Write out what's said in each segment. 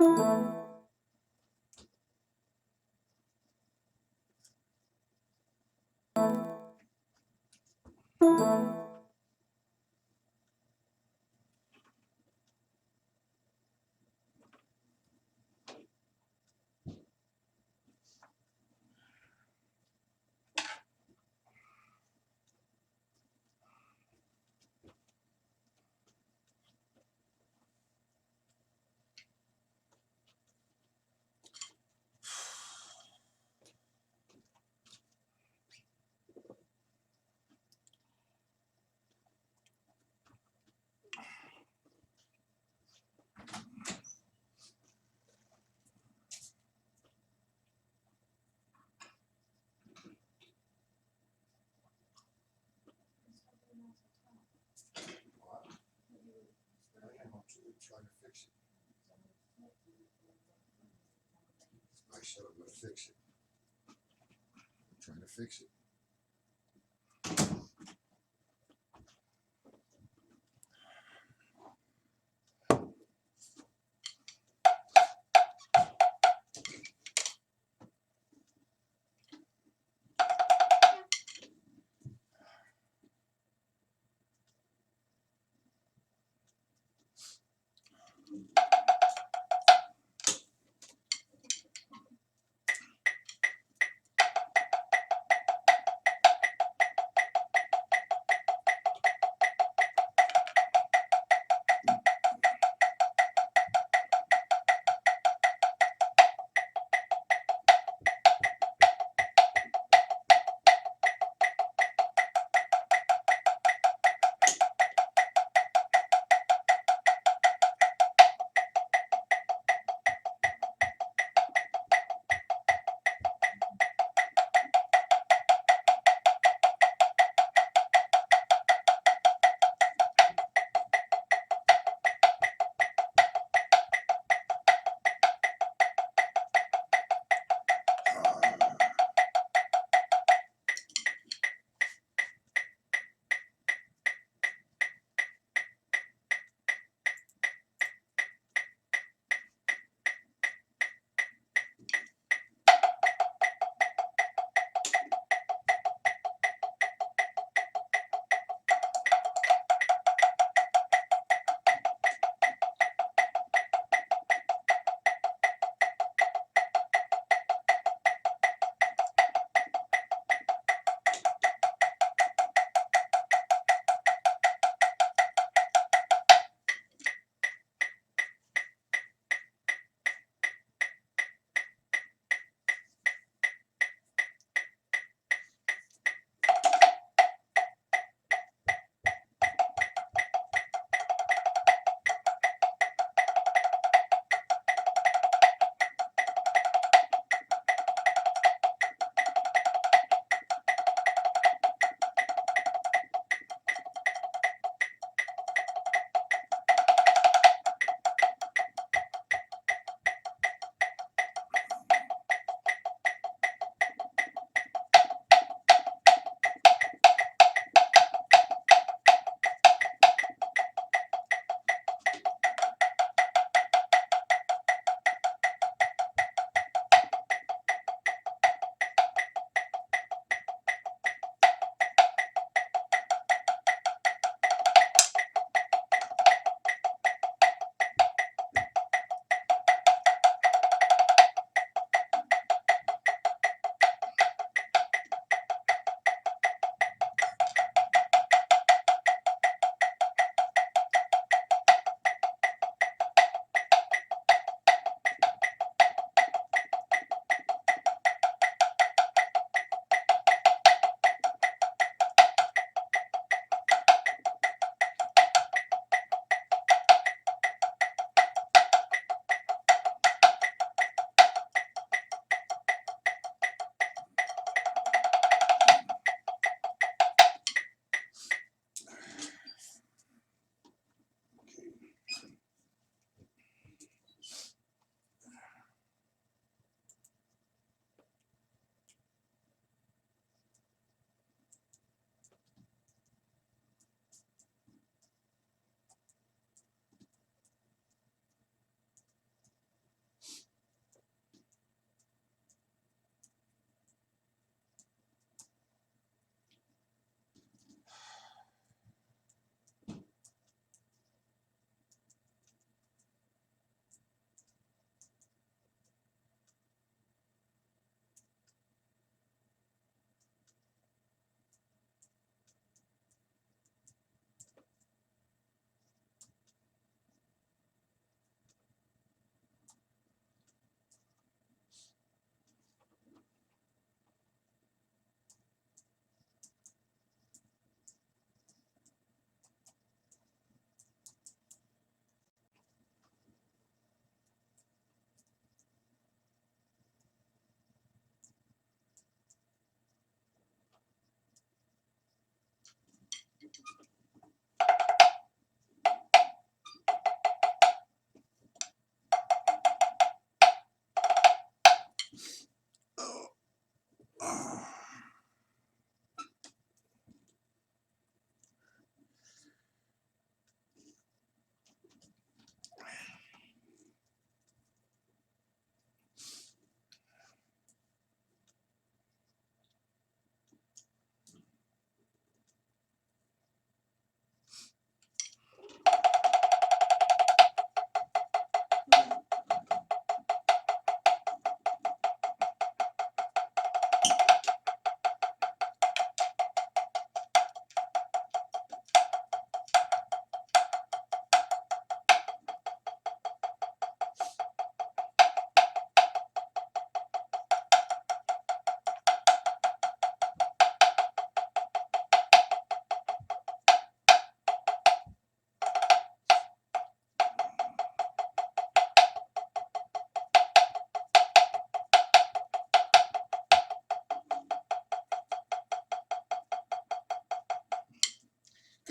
Trying to fix it. I said I'm gonna fix it. I'm trying to fix it.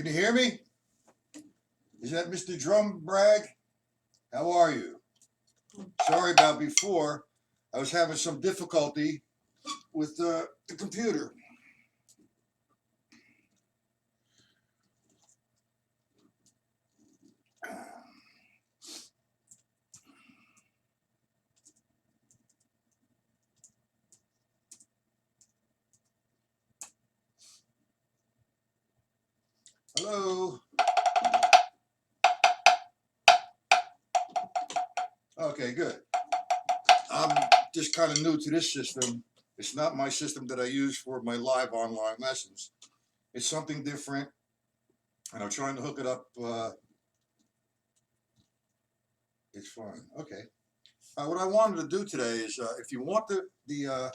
Can you hear me? Is that Mr. Drum Bragg? How are you? Sorry about before. I was having some difficulty with the computer. Hello. Okay, good. I'm just kind of new to this system. It's not my system that I use for my live online lessons. It's something different, and I'm trying to hook it up. It's fine. Okay. What I wanted to do today is, if you want the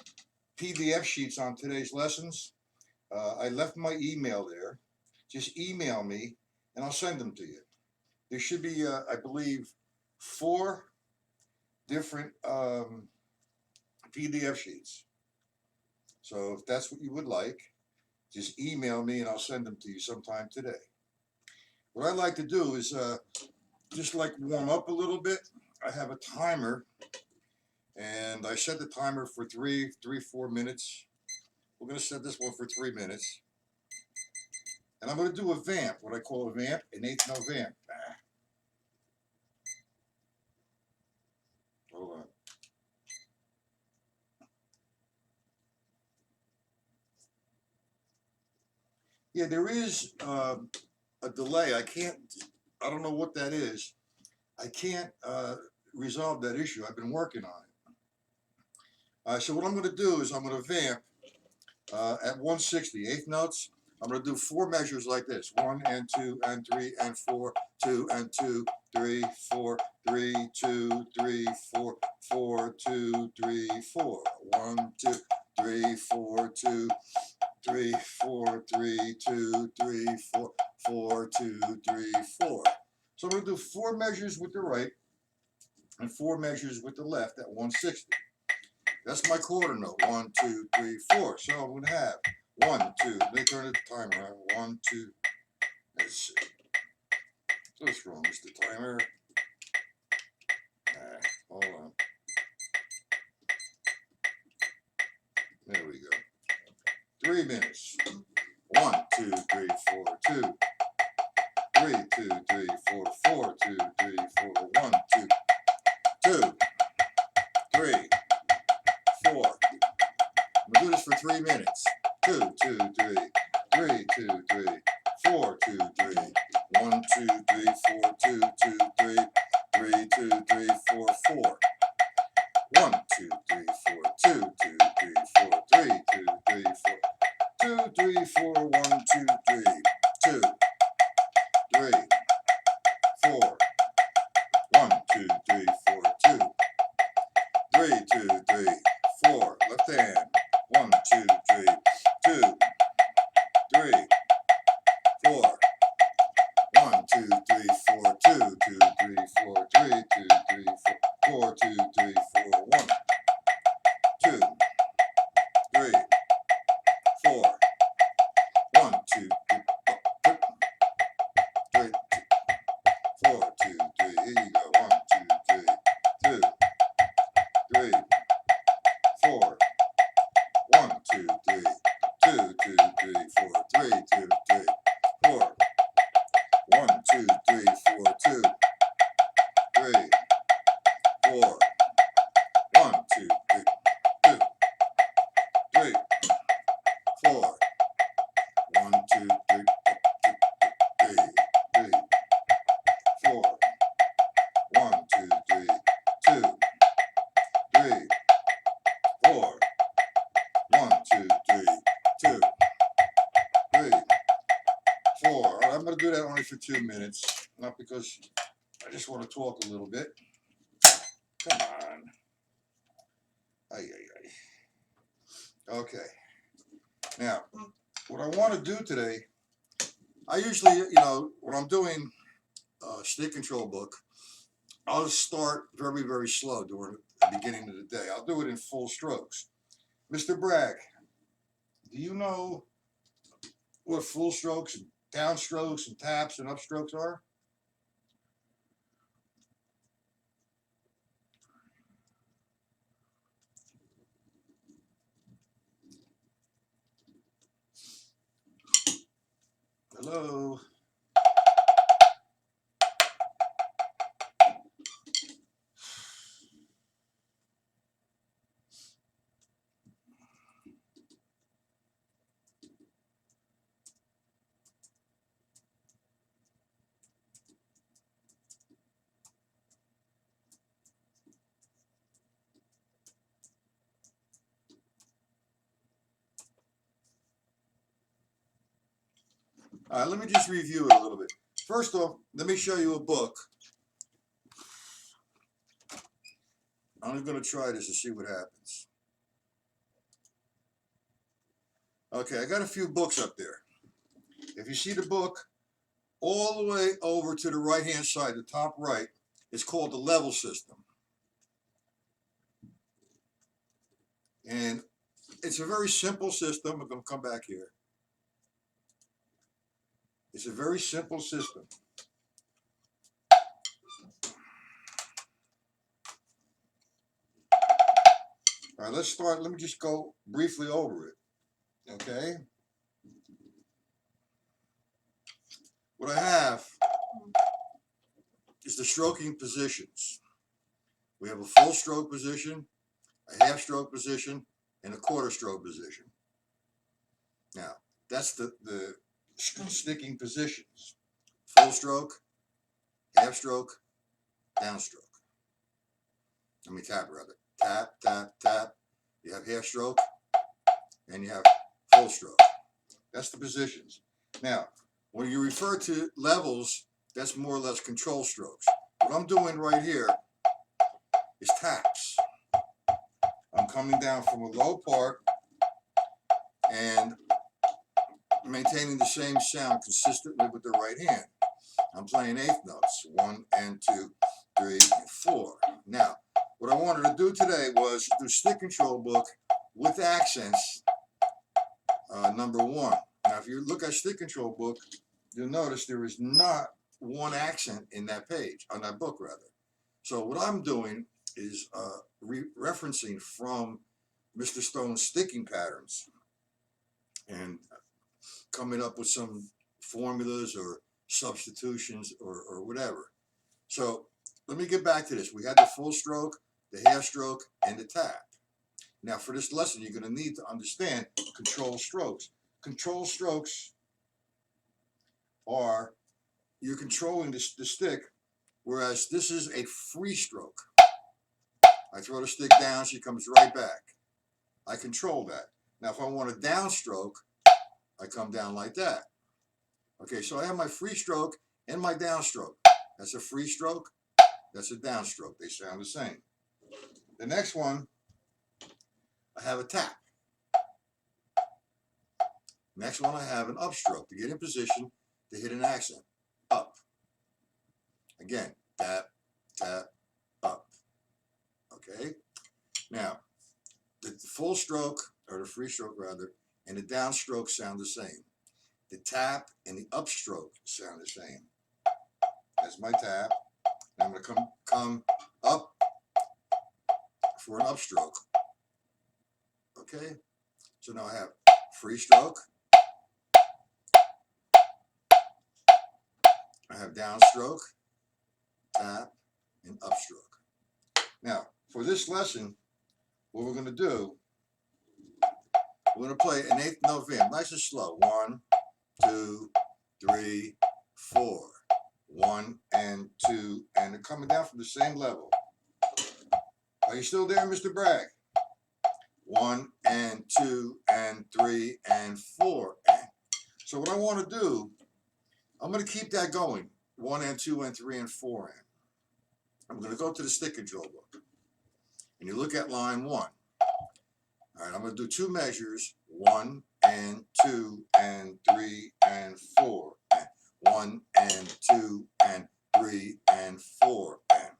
PDF sheets on today's lessons, I left my email there. Just email me, and I'll send them to you. There should be, I believe, 4 different PDF sheets. So if that's what you would like, just email me and I'll send them to you sometime today. What I like to do is just like warm up a little bit. I have a timer, and I set the timer for 4 minutes. We're going to set this one for 3 minutes. And I'm going to do a vamp, what I call a vamp, an eighth note vamp. Hold on. Yeah, there is a delay. I don't know what that is. I can't resolve that issue. I've been working on it. So what I'm going to do is I'm going to vamp at 160, eighth notes. I'm going to do 4 measures like this: 1 and 2 and 3 and 4, 2 and 2, 3, 4, 3, 2, 3, 4, 4, 2, 3, 4, 1, 2, 3, 4, 2, 3, 4, 3, 2, 3, 4, 4, 2, 3, 4. So I'm going to do 4 measures with the right and 4 measures with the left at 160. That's my quarter note. 1, 2, 3, 4. So I'm going to have 1, 2. Let me turn the timer on. 1, 2. Let's see. What's wrong, Mr. Timer? Hold on. There we go. 3 minutes. 1, 2, 3, 4, 2. 3, 2, 3, 4, 4, 2, 3, 4, 1, 2, 2, 3, 4. I'm going to do this for 3 minutes. 2, 2, 3, 3, 2, 3, 4, 2, 3, 1, 2, 3, 4, 2, 2, 3, 3, 2, 3, 4, 4. 1, 2, 3, 4, 2, 2, 3, 4, 3, 2, 3, 4, 2, 3, 4, 1, 2, 3, 2, 3, 4, 1, 2, 3, 4, 2, 3, 2, 3, 4. Left hand. 1, 2, 3, 2, 3, 4. 1, 2, 3, 4, 2, 2, 3, 4, 3, 2, 3, 4, 4, 2, 3, 4, 1, 2, 3, 4. 1, 2, 3, 4, 2, 3. Here you go. 1, 2, 3, 2, 3, 4. 1, 2, 3, 2, 2, 3, 4, 3, 2, 3, 4. 1, 2, 3, 4, 2, 3, 4. 1, 2, 3, 2, 3, 4. 1, 2, 3, 3, 3, 4. 1, 2, 3, 2, 3, 4. 1, 2, 3, 2, 3, 4. All right, I'm going to do that only for 2 minutes, not because I just want to talk a little bit. Come on. Ay, ay, ay. Okay. Now, what I want to do today, I usually, when I'm doing a stick control book, I'll just start very, very slow during the beginning of the day. I'll do it in full strokes. Mr. Bragg, do you know what full strokes downstrokes and taps and upstrokes are? Hello? All right, let me just review it a little bit. First off, let me show you a book. I'm going to try this to see what happens. Okay, I got a few books up there. If you see the book, all the way over to the right-hand side, the top right, it's called the level system. And it's a very simple system. I'm going to come back here. It's a very simple system. All right, let's start. Let me just go briefly over it. Okay. What I have is the stroking positions. We have a full stroke position, a half stroke position, and a quarter stroke position. Now, that's the sticking positions. Full stroke, half stroke, downstroke. Let me tap rather. Tap, tap, tap. You have half stroke, and you have full stroke. That's the positions. Now, when you refer to levels, that's more or less control strokes. What I'm doing right here is taps. I'm coming down from a low part and maintaining the same sound consistently with the right hand. I'm playing eighth notes, 1 and 2, 3 and 4. Now, what I wanted to do today was do stick control book with accents, number 1. Now, if you look at stick control book, you'll notice there is not one accent in that page, on that book rather. So what I'm doing is referencing from Mr. Stone's sticking patterns and coming up with some formulas or substitutions or whatever. So let me get back to this. We had the full stroke, the half stroke, and the tap. Now for this lesson, you're going to need to understand control strokes. Control strokes are, you're controlling the stick, whereas this is a free stroke. I throw the stick down, she comes right back. I control that. Now if I want a downstroke, I come down like that. Okay, so I have my free stroke and my downstroke. That's a free stroke, that's a downstroke. They sound the same. The next one, I have a tap. Next one, I have an upstroke to get in position to hit an accent. Up. Again, tap, tap, up. Okay? Now, the full stroke, or the free stroke rather, and the downstroke sound the same. The tap and the upstroke sound the same. That's my tap. Now I'm going to come up for an upstroke. Okay? So now I have free stroke. I have downstroke, tap, and upstroke. Now, for this lesson, what we're going to do, we're going to play an eighth note vamp, nice and slow. 1, 2, 3, 4. 1 and 2, and they're coming down from the same level. Are you still there, Mr. Bragg? 1 and 2 and 3 and 4 and. So what I want to do, I'm going to keep that going. 1 and 2 and 3 and 4 and. I'm going to go to the stick control book, and you look at line 1. All right, I'm going to do 2 measures, 1 and 2 and 3 and 4 and. 1 and 2 and 3 and 4 and.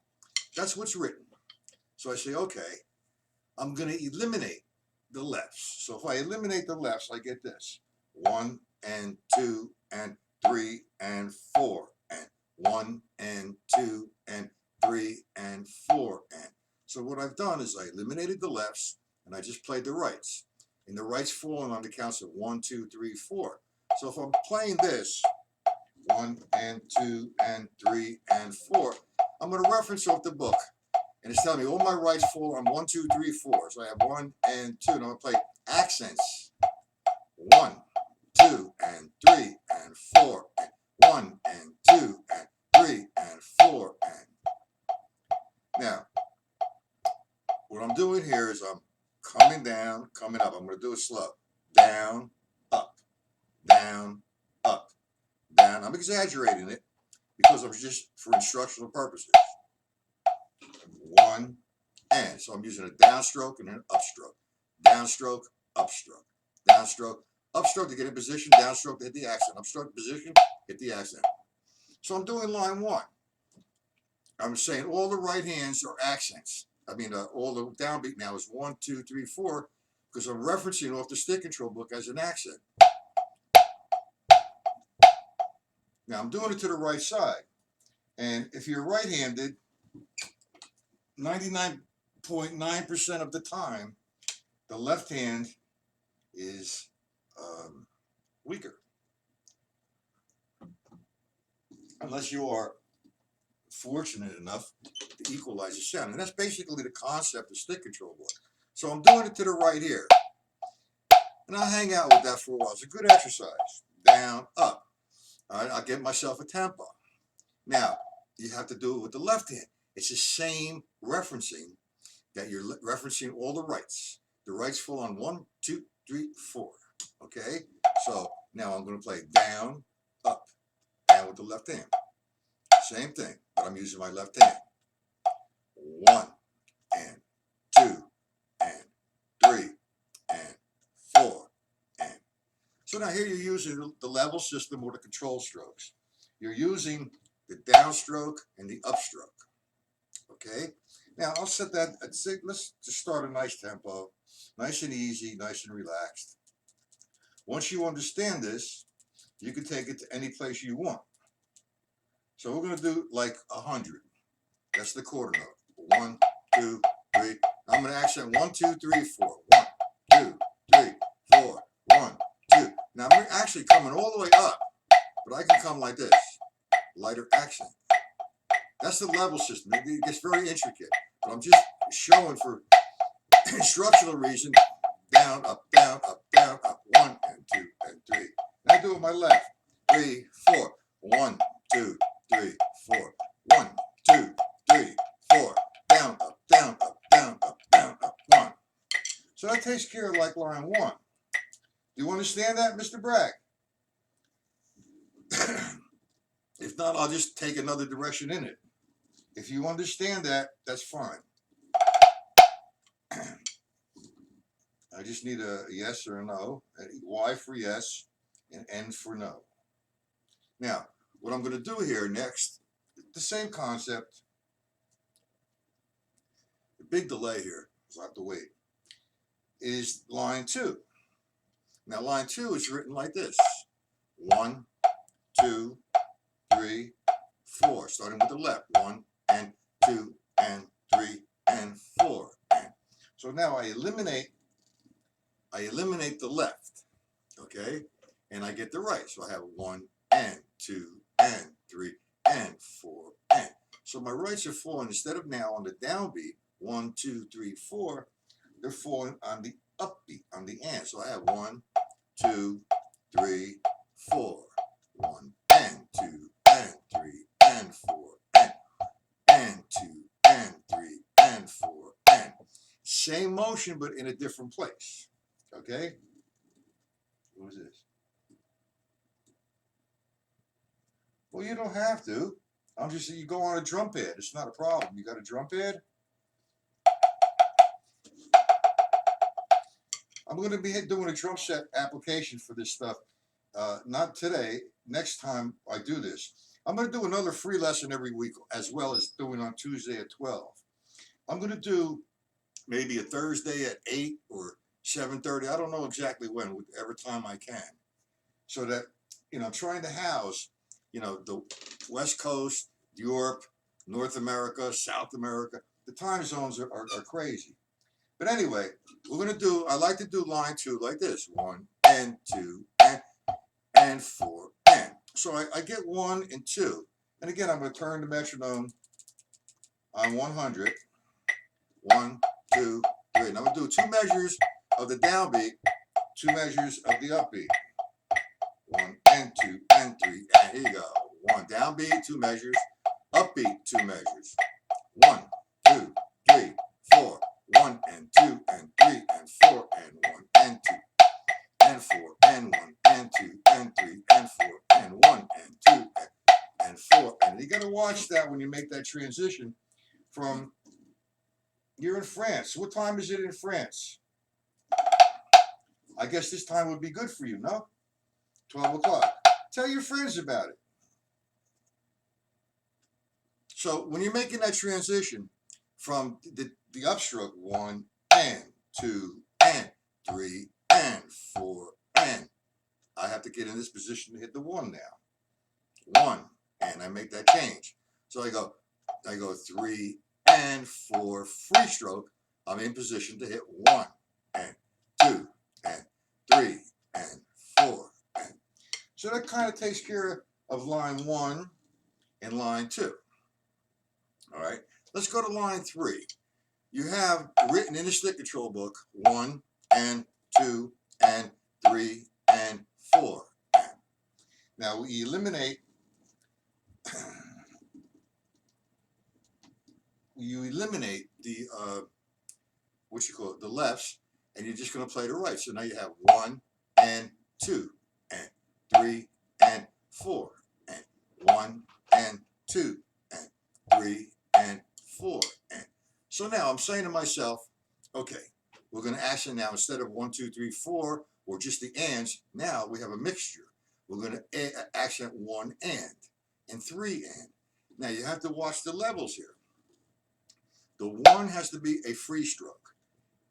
That's what's written. So I say, okay, I'm going to eliminate the lefts. So if I eliminate the lefts, I get this. 1 and 2 and 3 and 4 and 1 and 2 and 3 and 4 and. So what I've done is I eliminated the lefts and I just played the rights. And the rights falling on the counts of 1, 2, 3, 4. So if I'm playing this 1 and 2 and 3 and 4, I'm going to reference off the book. And it's telling me all my rights fall on 1, 2, 3, 4. So I have 1 and 2. And I'm going to play accents. 1, 2, and 3, and 4, and 1, and 2, and 3, and 4, and. Now, what I'm doing here is I'm coming down, coming up. I'm going to do it slow. Down, up, down, up, down. I'm exaggerating it because I'm just for instructional purposes. 1, and. So I'm using a downstroke and an upstroke. Downstroke, upstroke. Downstroke, upstroke to get in position, downstroke to hit the accent. Upstroke position, hit the accent. So I'm doing line 1. I'm saying all the right hands are accents. I mean, all the downbeat now is 1, 2, 3, 4, because I'm referencing off the stick control book as an accent. Now I'm doing it to the right side. And if you're right-handed, 99.9% of the time, the left hand is weaker. Unless you are fortunate enough to equalize the sound. And that's basically the concept of stick control board. So I'm doing it to the right here. And I'll hang out with that for a while. It's a good exercise. Down, up. All right, I'll get myself a tempo. Now, you have to do it with the left hand. It's the same referencing that you're referencing all the rights. The rights fall on 1, 2, 3, 4. Okay? So now I'm going to play down, up, down with the left hand. Same thing, but I'm using my left hand. 1 and 2 and 3 and 4 and. So now here you're using the level system or the control strokes. You're using the downstroke and the upstroke. Okay? Now I'll set that, let's just start a nice tempo. Nice and easy, nice and relaxed. Once you understand this, you can take it to any place you want. So we're going to do like 100. That's the quarter note. 1, 2, 3. I'm going to accent 1, 2, 3, 4. 1, 2, 3, 4. 1, 2. Now I'm actually coming all the way up, but I can come like this. Lighter accent. That's the level system. It gets very intricate, but I'm just showing for instructional reason. Down, up, down, up, down, up. 1 and 2 and 3. Now I do it with my left. 3, 4. 1, 2, 3, 4. 1, 2, 3, 4. Down, up, down, up, down, up, down, up. 1. So that takes care of like line 1. Do you understand that, Mr. Bragg? If not, I'll just take another direction in it. If you understand that, that's fine. I just need a yes or a no. Y for yes and N for no. Now, what I'm going to do here next, the same concept. The big delay here, so I have to wait, is line 2. Now, line 2 is written like this. 1, 2, 3, 4. Starting with the left. 1 and 2 and 3 and 4. And. So now I eliminate the left, okay? And I get the right. So I have 1 and 2 and 3 and 4 and. So my rights are falling, instead of now on the downbeat, 1, 2, 3, 4, they're falling on the upbeat, on the and. So I have 1, 2, 3, 4. 1 and 2 and 3 and 4 and 2 and 3 and 4 and. Same motion, but in a different place. Okay? What is this? Well, you don't have to. I'm just saying you go on a drum pad. It's not a problem. You got a drum pad? I'm going to be doing a drum set application for this stuff. Not today. Next time I do this. I'm going to do another free lesson every week, as well as doing on Tuesday at 12. I'm going to do maybe a Thursday at 8 or 7:30. I don't know exactly when, whatever time I can. So that trying to house, the West Coast, Europe, North America, South America. The time zones are crazy. But anyway, I like to do line 2 like this. 1 and 2 and 4 and. So I get 1 and 2. And again, I'm going to turn the metronome on 100. 1, 2, 3. And I'm going to do 2 measures of the downbeat, 2 measures of the upbeat. 1 and 2 and 3. And here you go. 1 downbeat, 2 measures. Upbeat, 2 measures. 1, 2, 3, 4. 1 and 2 and 3 and 4 and 1 and 2 and 4 and 1 and 2 and 3 and 4 and 1 and 2 and 4. And you got to watch that when you make that transition from. You're in France. What time is it in France? I guess this time would be good for you, no? 12 o'clock. Tell your friends about it. So when you're making that transition from the upstroke, 1 and 2 and 3 and 4 and, I have to get in this position to hit the 1 now. 1 and I make that change. So I go 3 and 4 free stroke. I'm in position to hit 1 and 2 and 3 and 4 and. So that kind of takes care of line 1 and line 2. All right, let's go to line 3. You have written in the stick control book 1 and 2 and 3 and 4 and. Now we eliminate the the lefts, and you're just going to play the right. So now you have 1 and 2 and 3 and 4 and 1 and 2 and 3 and 4 and. So now I'm saying to myself, okay, we're going to accent now instead of 1, 2, 3, 4 or just the ands. Now we have a mixture. We're going to accent 1 and 3 and. Now you have to watch the levels here. The 1 has to be a free stroke.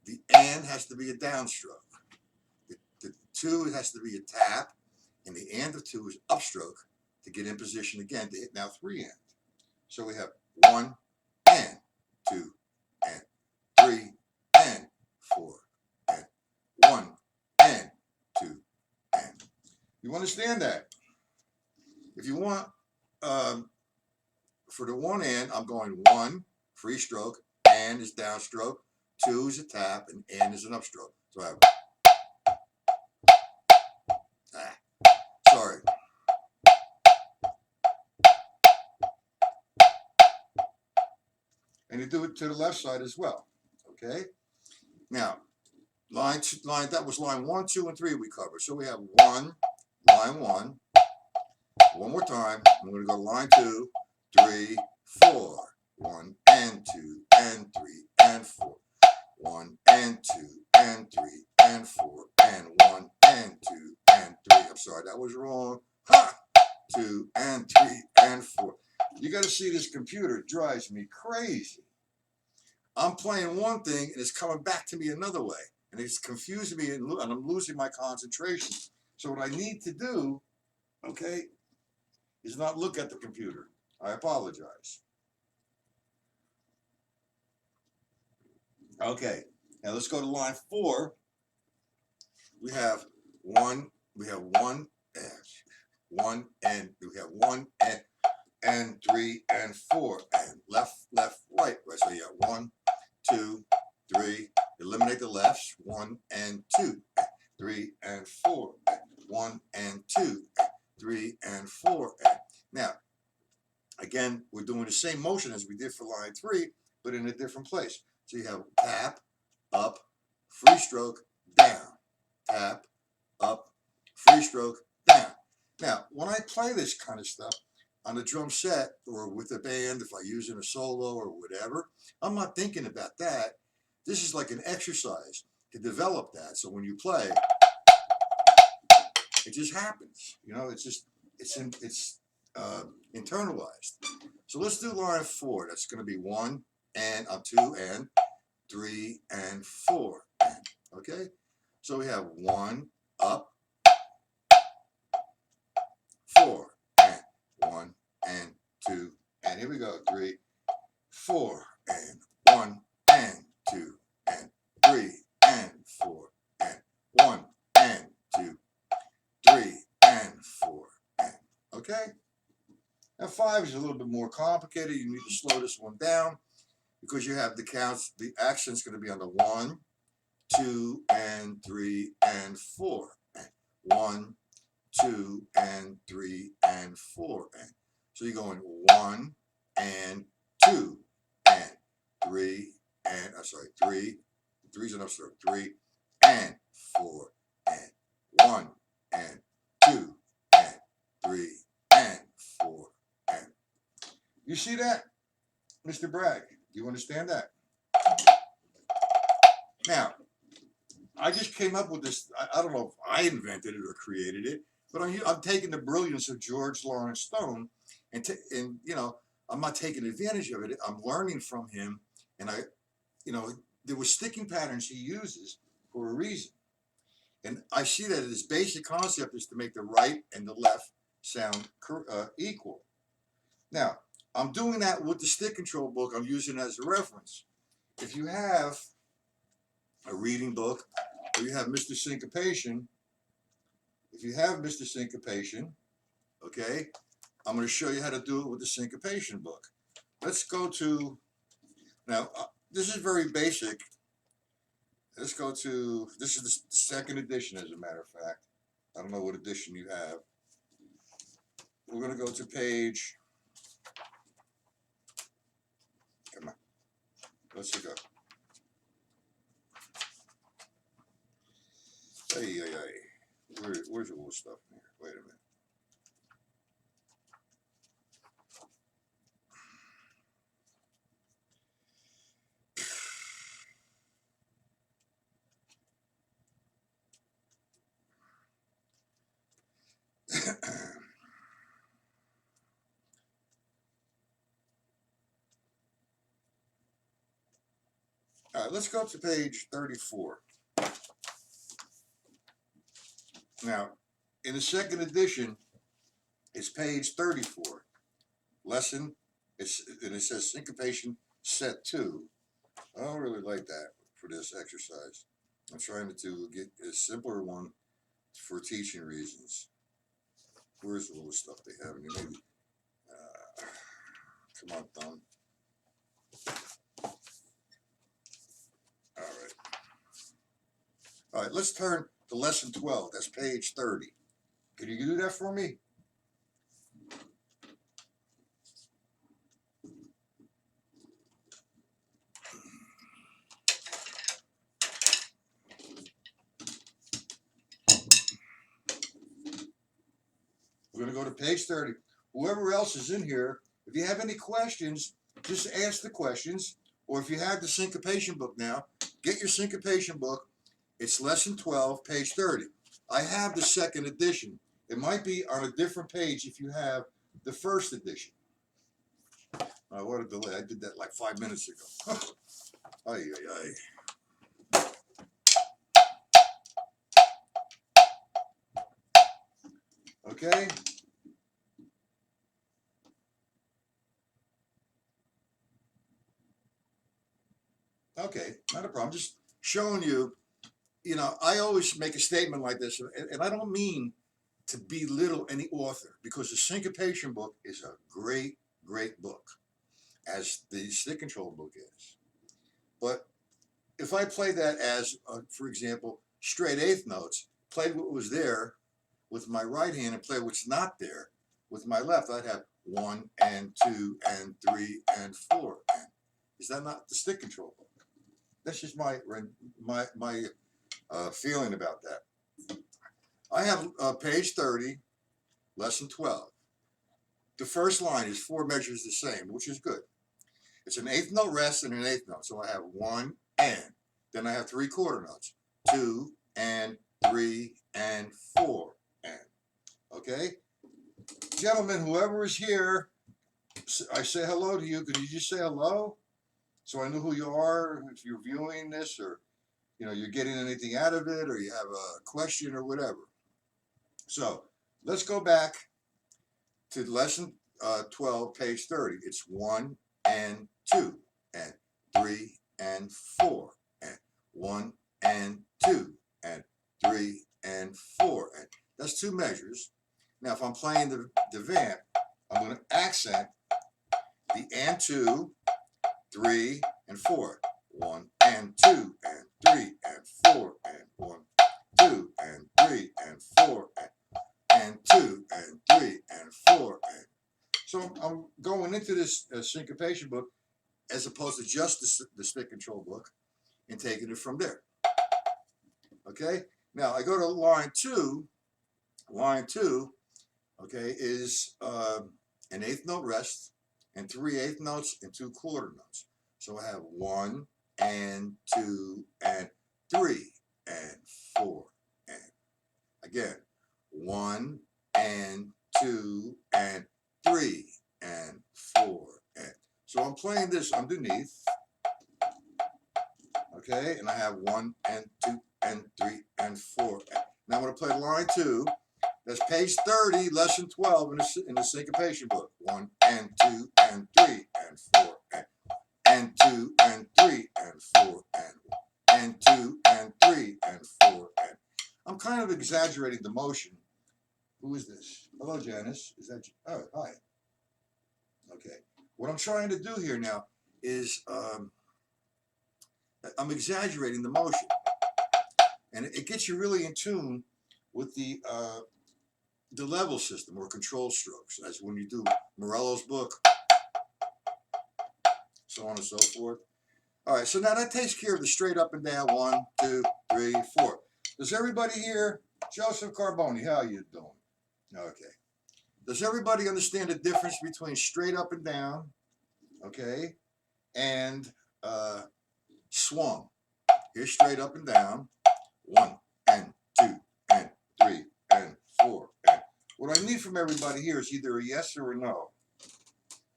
The and has to be a downstroke. The 2 has to be a tap, and the and of 2 is upstroke to get in position again to hit now 3 and. So we have 1 and 2 and 3 and 4 and 1 and 2 and. You understand that? If you want, for the 1 and, I'm going 1 free stroke, and is downstroke, 2 is a tap, and is an upstroke. So I have, sorry. And you do it to the left side as well. Okay? Now, that was line 1, 2, and 3 we covered. So we have 1, line 1. One more time. I'm going to go to line 2, 3, 4. 1 and 2 and 3 and 4. 1 and 2 and 3 and 4 and 1 and 2 and 3. I'm sorry, that was wrong. Ha! 2 and 3 and 4. You got to see this computer. It drives me crazy. I'm playing one thing and it's coming back to me another way. And it's confusing me and I'm losing my concentration. So what I need to do, okay, is not look at the computer. I apologize. Okay, now let's go to line 4. We have 1 and we have 1 and 3 and 4 and left, right. So you have 1, 2, 3. Eliminate the lefts. 1 and 2, 3 and 4. 1 and 2, 3 and 4. Now, again, we're doing the same motion as we did for line 3, but in a different place. So you have tap, up, free stroke, down. Tap, up, free stroke, down. Now, when I play this kind of stuff on a drum set or with a band, if I use it in a solo or whatever, I'm not thinking about that. This is like an exercise to develop that. So when you play, it just happens. It's internalized. So let's do line 4. That's going to be 1 and 2 and 3 and 4 and. Okay? So we have 1 up, 1 and 2, and here we go, 3, 4, and 1 and 2 and 3 and 4 and 1 and 2, 3 and 4 and, okay? Now 5 is a little bit more complicated. You need to slow this one down because you have the counts. The accent's going to be on the 1, 2, and 3 and 4 and 1, 2, and 3 and 4 and. So you're going 1 and 2 and 3 and, I'm sorry, 3, 3's enough, so 3 and 4 and 1 and 2 and 3 and 4 and. You see that, Mr. Bragg? Do you understand that? Now, I just came up with this. I don't know if I invented it or created it, but I'm taking the brilliance of George Lawrence Stone, and you know, I'm not taking advantage of it. I'm learning from him, and you know, there were sticking patterns he uses for a reason, and I see that his basic concept is to make the right and the left sound equal. Now, I'm doing that with the stick control book. I'm using it as a reference. If you have a reading book, or you have Mr. Syncopation, okay, I'm going to show you how to do it with the Syncopation book. Let's go to, now, this is very basic. Let's go to, this is the second edition, as a matter of fact. I don't know what edition you have. We're going to go to page, come on, let's go. Where's all this stuff in here? Wait a minute. All right, let's go to page 34. Now, in the second edition, it's page 34. Lesson, and it says Syncopation Set 2. I don't really like that for this exercise. I'm trying to get a simpler one for teaching reasons. Where's all the stuff they have in here? Maybe, come on, thumb. All right, let's turn to lesson 12. That's page 30. Can you do that for me? We're going to go to page 30. Whoever else is in here, if you have any questions, just ask the questions. Or if you have the Syncopation book now, get your Syncopation book. It's lesson 12, page 30. I have the second edition. It might be on a different page if you have the first edition. What a delay. I did that like 5 minutes ago. Ay, ay, ay. Okay. Okay, not a problem. Just showing you, you know, I always make a statement like this, and I don't mean to belittle any author, because the Syncopation book is a great, great book, as the stick control book is. But if I play that as, for example, straight eighth notes, played what was there with my right hand and play what's not there with my left, I'd have 1 and 2 and 3 and 4. And is that not the stick control book? That's just my feeling about that. I have page 30, lesson 12. The first line is 4 measures the same, which is good. It's an eighth note rest and an eighth note. So I have 1 and. Then I have 3 quarter notes. 2 and 3 and 4 and. Okay? Gentlemen, whoever is here, I say hello to you. Could you just say hello? So I know who you are, if you're viewing this, or you know, you're getting anything out of it, or you have a question or whatever. So let's go back to lesson 12, page 30. It's 1 and 2 and 3 and 4 and 1 and 2 and 3 and 4. And that's two measures. Now, if I'm playing the vamp, I'm going to accent the and 2, 3 and 4. 1 and 2 and 3 and 4 and 1, 2 and 3 and 4 and 2 and 3 and 4 and so I'm going into this syncopation book as opposed to just the stick control book and taking it from there. Okay, now I go to line 2. Line 2, okay, is an eighth note rest and 3 eighth notes and 2 quarter notes. So I have 1 and 2 and 3 and 4 and again 1 and 2 and 3 and 4 and so I'm playing this underneath, okay, and I have 1 and 2 and 3 and 4 and now I'm going to play line 2. That's page 30, lesson 12 in the syncopation book. 1 and 2 and 3 and 4 and 2 and 3 and 4 and 2 and 3 and 4 and I'm kind of exaggerating the motion. Who is this? Hello, Janice. Is that you? Oh, hi. Okay. What I'm trying to do here now is I'm exaggerating the motion, and it gets you really in tune with the level system or control strokes, as when you do Morello's book, so on and so forth. All right, so now that takes care of the straight up and down 1, 2, 3, 4. Does everybody here, Joseph Carboni, how are you doing? Okay. Does everybody understand the difference between straight up and down, okay, and swung? Here's straight up and down, 1 and 2 and 3 and 4 and what I need from everybody here is either a yes or a no.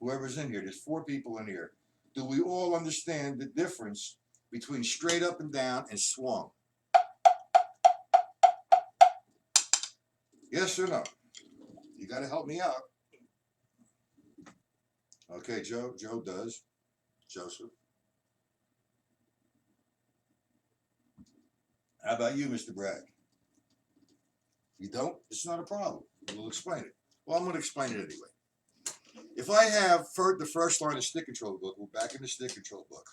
Whoever's in here, there's 4 people in here. Do we all understand the difference between straight up and down and swung? Yes or no? You got to help me out. Okay, Joe does. Joseph. How about you, Mr. Bragg? You don't? It's not a problem. We'll explain it. Well, I'm going to explain it anyway. If I have the first line of stick control book, we're back in the stick control book.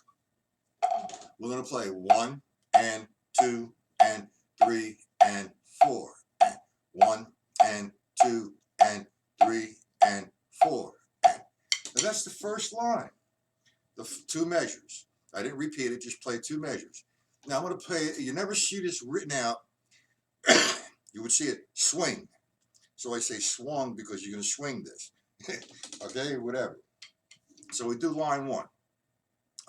We're going to play 1 and 2 and 3 and 4 and 1 and 2 and 3 and 4 and now that's the first line. The 2 measures. I didn't repeat it, just play 2 measures. Now I'm going to play it. You never see this written out. You would see it swing. So I say swung because you're going to swing this. Okay, whatever. So we do line 1.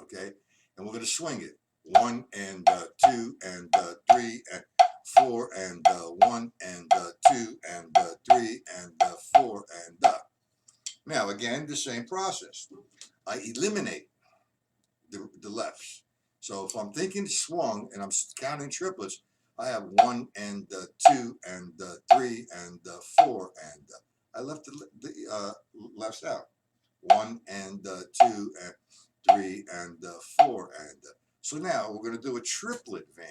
Okay, and we're going to swing it. 1 and 2 and 3 and 4 and 1 and 2 and 3 and 4 and Now again, the same process. I eliminate the lefts. So if I'm thinking swung and I'm counting triplets, I have 1 and 2 and 3 and 4 and I left the lefts out. 1 and 2 and 3 and 4 and so now we're going to do a triplet vamp.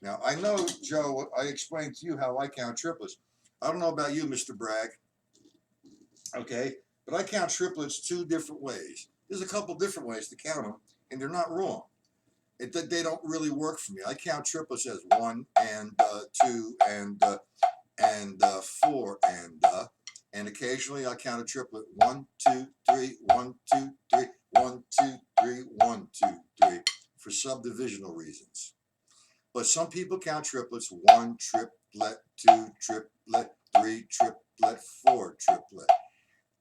Now I know, Joe, I explained to you how I count triplets. I don't know about you, Mr. Bragg. Okay, but I count triplets 2 different ways. There's a couple different ways to count them, and they're not wrong. They don't really work for me. I count triplets as 1 and 2 and 4 and occasionally I count a triplet 1, 2, 3, 1, 2, 3, 1, 2, 3, 1, 2, 3 for subdivisional reasons. But some people count triplets 1 triplet, 2 triplet, 3 triplet, 4 triplet.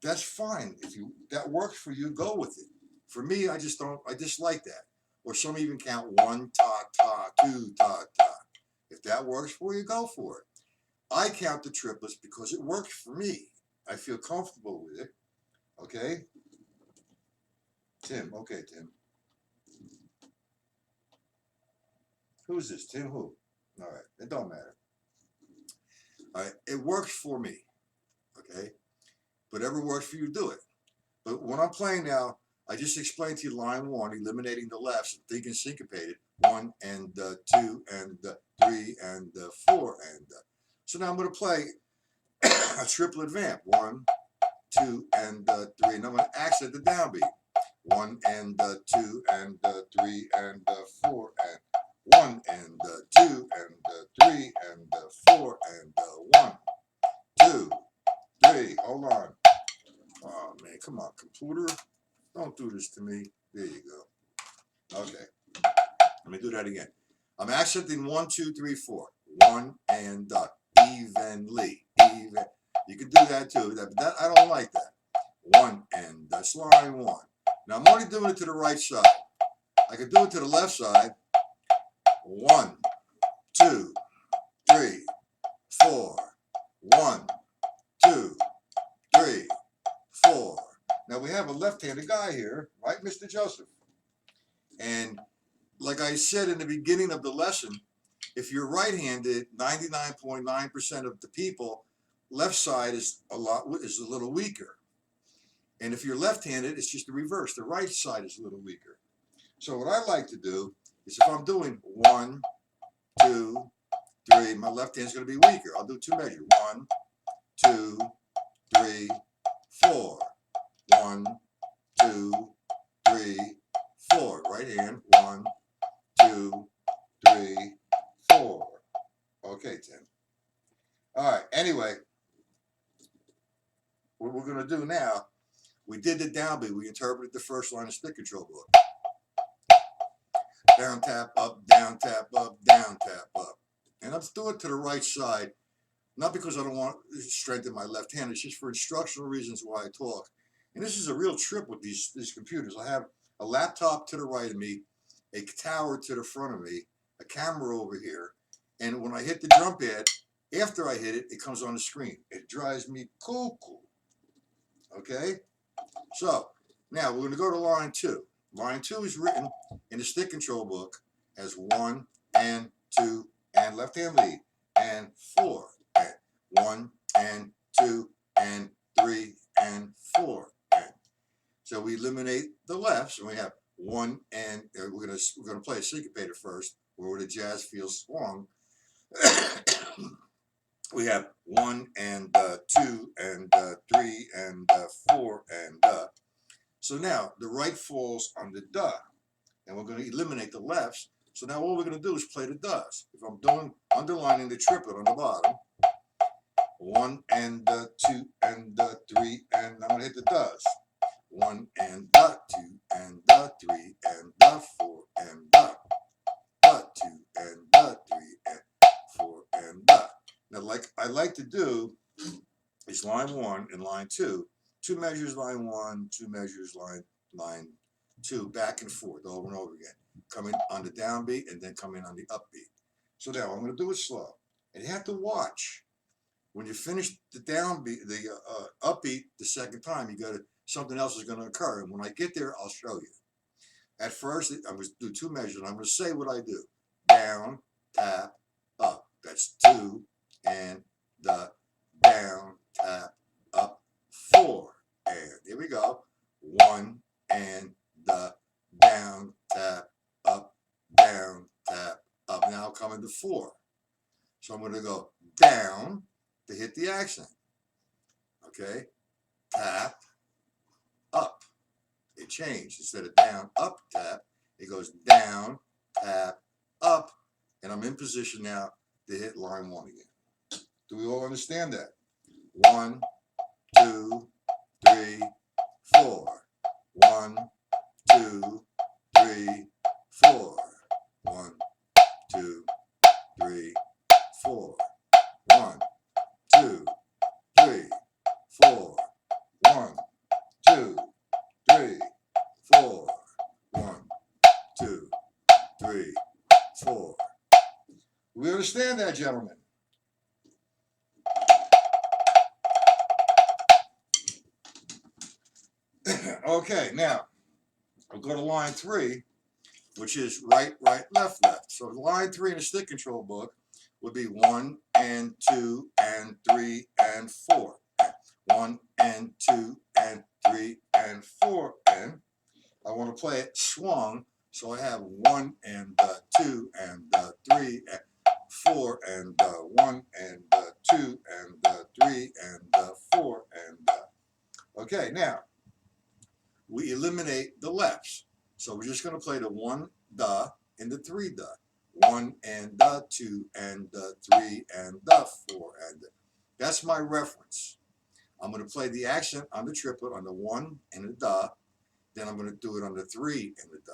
That's fine. If that works for you, go with it. For me, I just like that. Or some even count 1 ta ta, 2 ta ta. If that works for you, go for it. I count the triplets because it works for me. I feel comfortable with it. Okay? Tim. Okay, Tim. Who's this? Tim who? All right. It don't matter. All right. It works for me. Okay? Whatever works for you, do it. But when I'm playing now, I just explained to you line 1, eliminating the lefts and thinking syncopated. 1 and 2 and 3 and 4 and. So now I'm going to play a triplet vamp. 1, 2 and 3, and I'm going to accent the downbeat. 1 and 2 and 3 and 4 and 1 and 2 and 3 and 4 and 1, 2, 3. Hold on. Oh man, come on, computer. Don't do this to me. There you go. Okay. Let me do that again. I'm accenting 1, 2, 3, 4. 1 and evenly. Even. You can do that too. That I don't like that. 1 and that's line 1. Now I'm only doing it to the right side. I can do it to the left side. 1, 2, 3, 4. 1, 2, 3, 4. Now we have a left-handed guy here, right, Mr. Joseph? And like I said in the beginning of the lesson, if you're right-handed, 99.9% of the people, left side is a little weaker. And if you're left-handed, it's just the reverse. The right side is a little weaker. So what I like to do is if I'm doing 1, 2, 3, my left hand's going to be weaker. I'll do 2 measures. 1, 2, 3, 4. 1, 2, 3, 4. Right hand. 1, 2, 3, 4. Okay, Tim. All right. Anyway, what we're going to do now, we did the downbeat. We interpreted the first line of stick control book. Down, tap, up, down, tap, up, down, tap, up. And I'm doing it to the right side, not because I don't want to strengthen my left hand. It's just for instructional reasons why I talk. And this is a real trip with these computers. I have a laptop to the right of me, a tower to the front of me, a camera over here. And when I hit the drum pad, after I hit it, it comes on the screen. It drives me cuckoo. Okay? So, now we're going to go to line 2. Line 2 is written in the stick control book as 1 and 2 and left hand lead and 4 and 1 and 2 and 3 and 4 and. So we eliminate the lefts and we have 1 and we're gonna play a syncopated first, where the jazz feels swung. We have 1 and 2 and 3 and 4 and So now the right falls on the da, and we're going to eliminate the lefts. So now all we're going to do is play the das. If I'm underlining the triplet on the bottom, 1 and 2 and 3, and I'm going to hit the das. 1 and 2 and 3 and 4 and 2 and 3 and 4 and. Now, like I like to do is line 1 and line 2. 2 measures line 1, 2 measures line 2, back and forth over and over again. Coming on the downbeat and then coming on the upbeat. So now I'm going to do it slow. And you have to watch. When you finish the downbeat, the upbeat the second time, something else is going to occur. And when I get there, I'll show you. At first, I'm going to do 2 measures. And I'm going to say what I do. Down, tap, up. That's 2 and the down, tap, up, 4. And here we go. 1 and the down, tap, up, down, tap, up. Now coming to 4. So I'm going to go down to hit the accent. Okay? Tap, up. It changed. Instead of down, up, tap, it goes down, tap, up. And I'm in position now to hit line 1 again. Do we all understand that? 1, 2, 3, 4. 1, 2, 3, 4. 1, 2, 3, 4. 1, 2, 3, 4. 1, 2, 3, 4. 1, 2, 3, 4. We understand that, gentlemen? Okay, now I'll go to line 3, which is right, right, left, left. So line 3 in the stick control book would be 1 and 2 and 3 and 4. 1 and 2 and 3 and 4 and I want to play it swung, so I have 1 and 2 and 3 and 4 and 1 and 2 and 3 and 4 and okay. Now we eliminate the lefts, so we're just going to play the 1 the and the 3 the 1 and 2 and 3 and 4 and that's my reference. I'm going to play the accent on the triplet on the 1 and the da. Then I'm going to do it on the 3 and the da.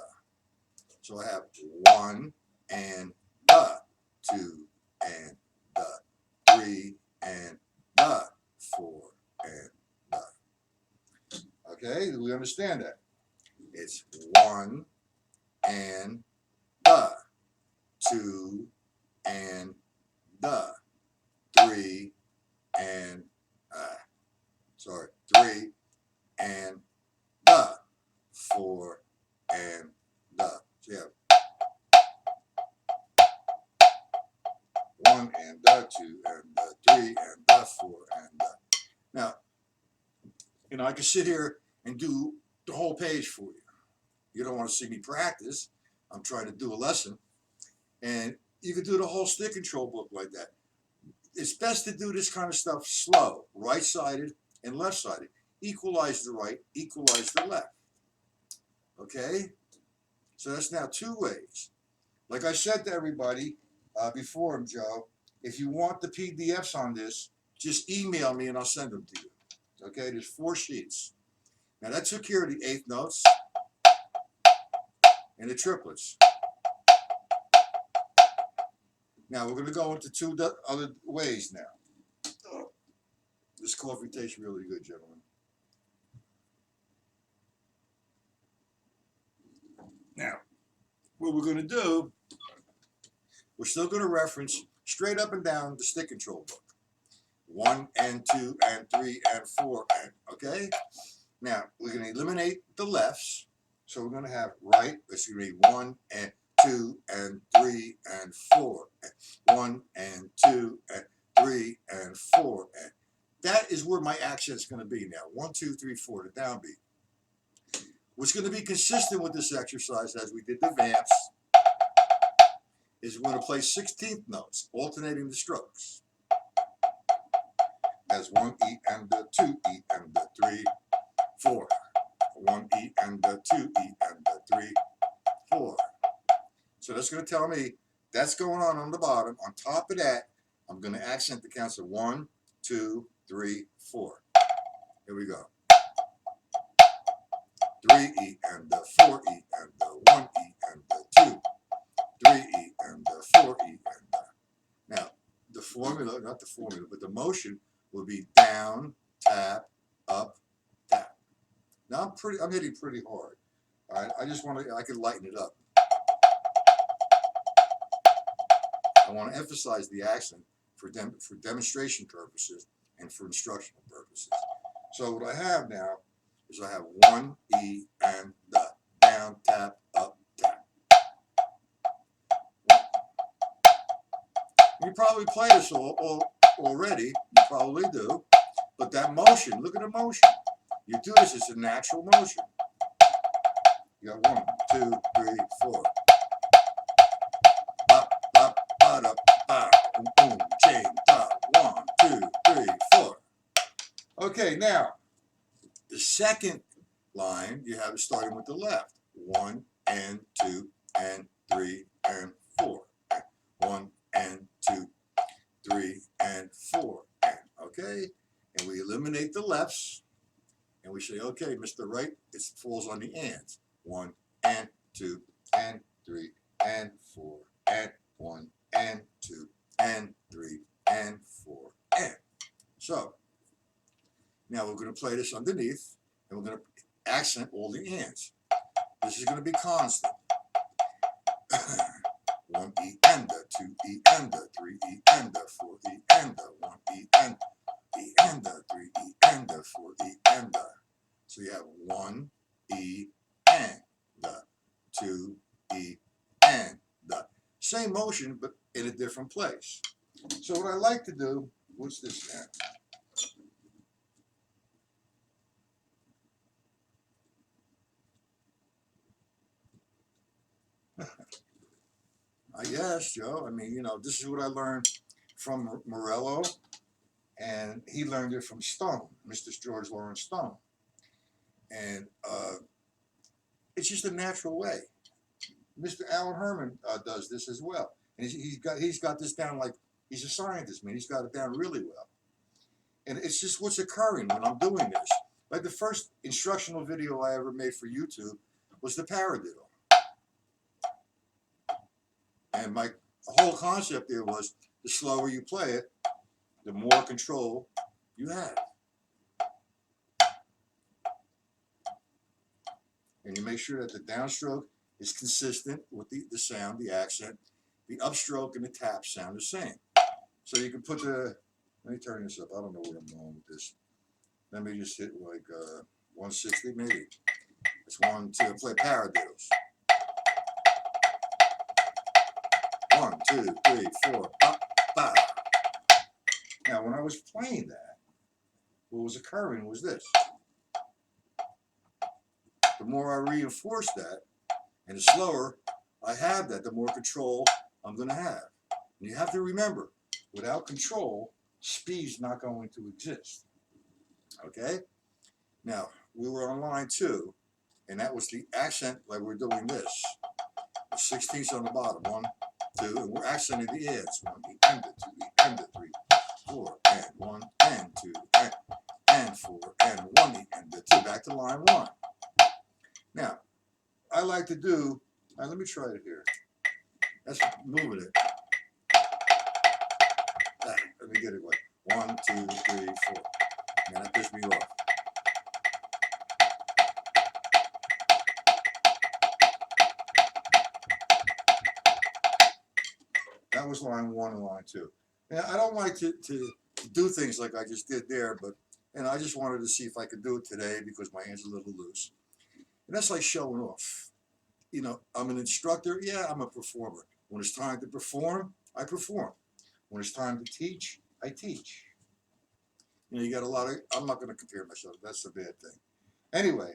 So I have 1 and da, 2 and da, 3 and da, 4 and da. Okay, do we understand that? It's 1 and da, 2 and da, 3 and 3 and da, 4 and da. So you have 1 and 2 and 3 and 4 and now, I can sit here and do the whole page for you. You don't want to see me practice. I'm trying to do a lesson, and you can do the whole stick control book like that. It's best to do this kind of stuff slow, right-sided and left-sided. Equalize the right, equalize the left. Okay? So that's now 2 ways. Like I said to everybody before, Joe, if you want the PDFs on this, just email me and I'll send them to you. Okay? There's 4 sheets. Now that took care of the 8th notes and the triplets. Now we're going to go into 2 other ways now. This coffee tastes really good, gentlemen. Now, what we're going to do, we're still going to reference straight up and down the stick control book. 1 and 2 and 3 and 4 and, okay? Now, we're going to eliminate the lefts. So we're going to have right, it's going to be 1 and 2 and 3 and 4 and 1 and 2 and 3 and 4 and that is where my accent's going to be now. 1, 2, 3, 4, the downbeat. What's going to be consistent with this exercise as we did the vamps is we're going to play 16th notes, alternating the strokes. As 1 E and the 2 E and the 3, 4. 1 E and the 2 E and the 3, 4. So that's going to tell me that's going on the bottom. On top of that, I'm going to accent the counts of 1, 2, 3, 4. Here we go. 3 E and the 4 E and the 1 E and the 2, 3 E and the 4 E and the. Now, the formula, not the formula, but the motion will be down, tap, up, tap. Now I'm hitting pretty hard. All right, I can lighten it up. I want to emphasize the accent for demonstration purposes and for instructional purposes. So what I have now is I have 1 E and the down, tap, up, tap. You probably play this all already. You probably do. But that motion, look at the motion. You do this, it's a natural motion. You got 1, 2, 3, 4. Up, up, up, up, boom, chain, top. 1, 2, 3, 4. Okay, now the second line you have starting with the left. 1 and 2 and 3 and 4. 1 and 2, 3 and 4. And, okay, and we eliminate the lefts. And we say, okay, Mr. Right, it falls on the ands. 1 and 2 and 3 and 4 and 1 and 2 and 3 and 4 and. So now we're going to play this underneath, and we're going to accent all the ands. This is going to be constant. 1 E and the 2 E and the 3 E and the 4 E and the 1 E and the 3 E and the 4 E and the. So you have 1 E and the 2 E and the. Same motion, but in a different place. So what I like to do, what's this now? I guess, Joe. I mean, you know, this is what I learned from Morello, and he learned it from Stone, Mr. George Lawrence Stone. And it's just a natural way. Mr. Alan Herman does this as well, and he's got this down like he's a scientist, man. He's got it down really well, and it's just what's occurring when I'm doing this. Like the first instructional video I ever made for YouTube was the paradiddle, and my whole concept there was the slower you play it, the more control you have. And you make sure that the downstroke is consistent with the sound, the accent. The upstroke and the tap sound the same. So you can put the, let me turn this up. I don't know where I'm going with this. Let me just hit like 160 maybe. It's one to play paradiddles. 1, 2, 3, 4, up, ba. Now when I was playing that, what was occurring was this. The more I reinforce that, and the slower I have that, the more control I'm going to have. And you have to remember, without control, speed's not going to exist. Okay? Now, we were on line 2, and that was the accent, like we're doing this. The 16ths on the bottom, 1, 2, and we're accenting the ends. 1, the end, 2, the end, 3, 4, and 1, and 2, and 4, and 1, the end, 2. Back to line 1. Now, I like to do, let me try it here. That's moving it. Let me get it right. 1, 2, 3, 4. Man, that pissed me off. That was line 1 and line 2. Now, I don't like to do things like I just did there, but I just wanted to see if I could do it today because my hand's a little loose. And that's like showing off. You know, I'm an instructor. Yeah, I'm a performer. When it's time to perform, I perform. When it's time to teach, I teach. You know, you got a lot of, I'm not going to compare myself. That's a bad thing. Anyway,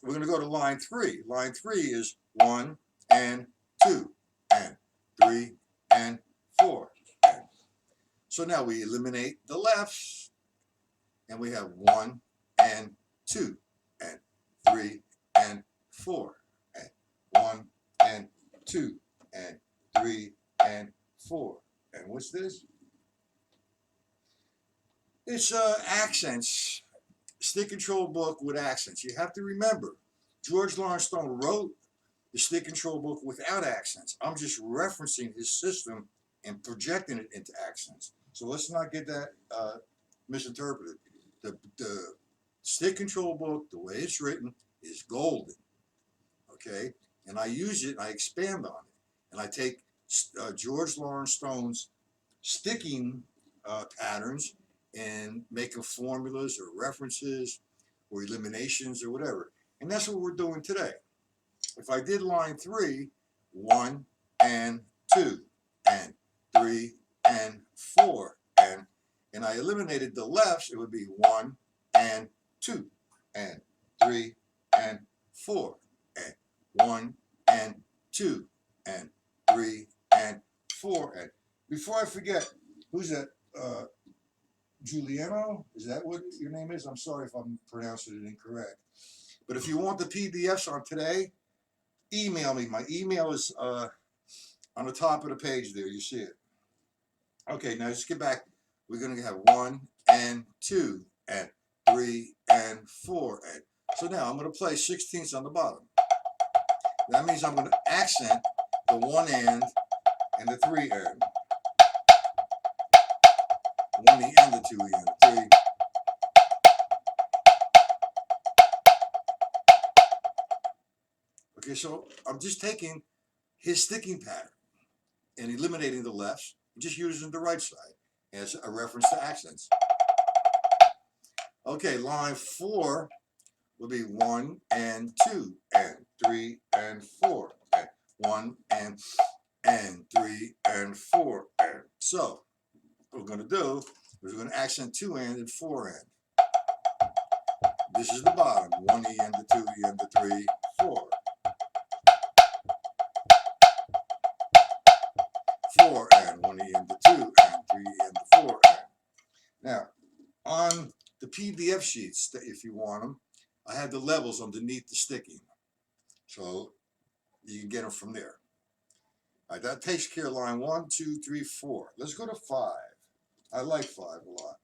we're going to go to line 3. Line 3 is 1 and 2 and 3 and 4. And. So now we eliminate the lefts and we have 1 and 2 and 3 and 4 and 1 and 2 and 3 and 4. And what's this? It's accents. Stick control book with accents. You have to remember, George Lawrence Stone wrote the stick control book without accents. I'm just referencing his system and projecting it into accents. So let's not get that misinterpreted. The stick control book, the way it's written, is golden. Okay? And I use it, and I expand on it. And I take George Lawrence Stone's sticking patterns and making formulas or references or eliminations or whatever. And that's what we're doing today. If I did line 3, 1 and 2 and 3 and 4 and I eliminated the lefts, it would be 1 and 2 and 3 and 4 and 1 and 2 and 3 and 4 and before I forget, who's that? Giuliano? Is that what your name is? I'm sorry if I'm pronouncing it incorrect. But if you want the PDFs on today, email me. My email is on the top of the page there. You see it. Okay, now let's get back. We're going to have 1 and 2 and 3 and 4 and so now I'm going to play 16ths on the bottom. That means I'm going to accent the 1 and the 3 and. 1 E and the 2 E and the 3. Okay, so I'm just taking his sticking pattern and eliminating the lefts, and just using the right side as a reference to accents. Okay, line 4 will be 1 and 2 and 3 and 4 and 1 and 3 and 4 and so what we're going to do is we're going to accent 2 and 4 and. This is the bottom, 1 E and the 2 E and the 3, 4. 4, and 1 E and the 2, and 3 E and the 4, and. Now, on the PDF sheets, if you want them, I had the levels underneath the sticking. So you can get them from there. All right, that takes care of line 1, 2, 3, 4. Let's go to 5. I like 5 a lot.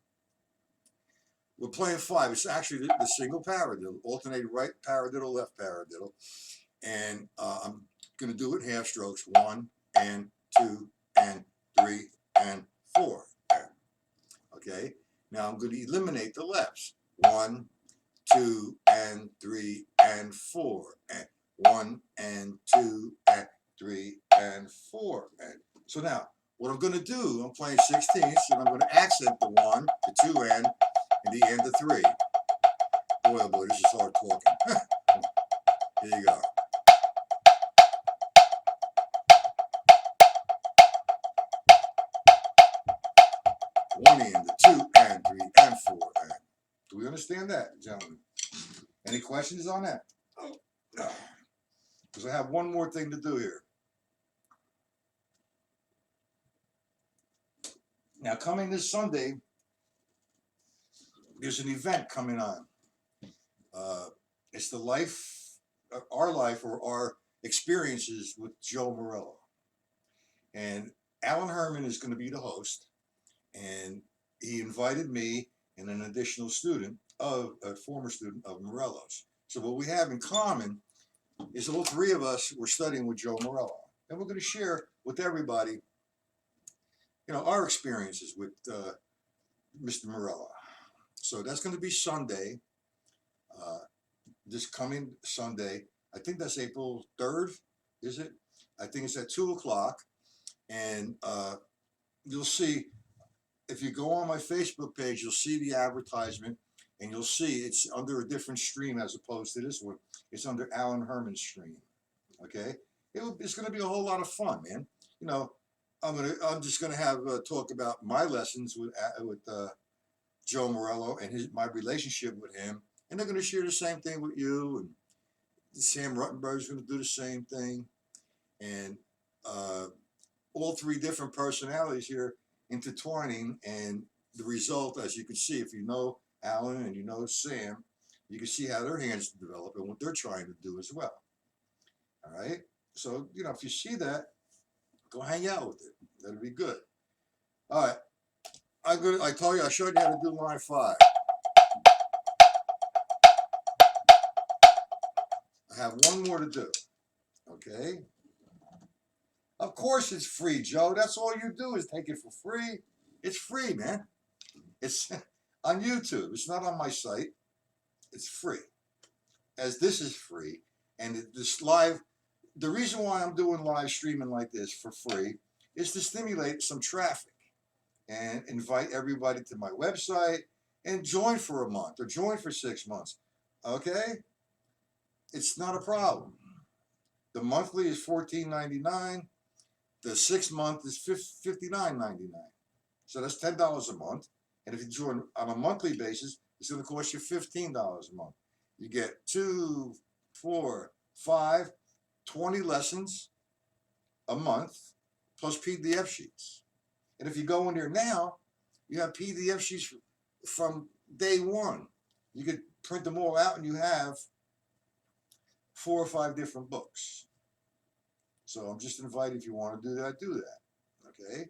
We're playing 5. It's actually the single paradiddle, alternating right paradiddle, left paradiddle. And I'm going to do it in half strokes. 1 and 2 and 3 and 4. Okay? Now I'm going to eliminate the lefts. 1, 2 and 3 and 4 and 1 and 2 and 3 and 4 and. So now what I'm going to do, I'm playing 16ths, and I'm going to accent the 1, the 2 and the end of 3. Boy, oh boy, this is hard talking. Here you go. One and the 2 and 3 and 4 and. Do we understand that, gentlemen? Any questions on that? Because I have one more thing to do here. Now, coming this Sunday, there's an event coming on. It's the life, our life, or our experiences with Joe Morello. And Alan Herman is going to be the host. And he invited me and an additional student, a former student of Morello's. So what we have in common is all three of us were studying with Joe Morello. And we're going to share with everybody, you know, our experiences with Mr. Morello. So that's going to be Sunday, this coming Sunday. I think that's April 3rd, is it? I think it's at 2 o'clock. And you'll see, if you go on my Facebook page, you'll see the advertisement, and you'll see it's under a different stream as opposed to this one. It's under Alan Herman's stream. Okay, it's going to be a whole lot of fun, man. You know, I'm just going to have talk about my lessons with Joe Morello and my relationship with him, and they're going to share the same thing with you, and Sam Ruttenberg's going to do the same thing, and all three different personalities here intertwining, and the result, as you can see, if you know Alan and you know Sam, you can see how their hands develop and what they're trying to do as well. All right, so you know, if you see that, go hang out with it. That'll be good. All right, I told you, I showed you how to do line 5. I have one more to do. Okay. Of course it's free, Joe. That's all you do is take it for free. It's free, man. It's on YouTube. It's not on my site. It's free. As this is free. And this live, the reason why I'm doing live streaming like this for free is to stimulate some traffic and invite everybody to my website and join for a month or join for 6 months. Okay? It's not a problem. The monthly is $14.99. The 6 month is $59.99. So that's $10 a month. And if you join on a monthly basis, it's going to cost you $15 a month. You get 2, 4, 5, 20 lessons a month plus PDF sheets. And if you go in there now, you have PDF sheets from day one. You could print them all out and you have 4 or 5 different books. So I'm just inviting, if you want to do that, do that. Okay?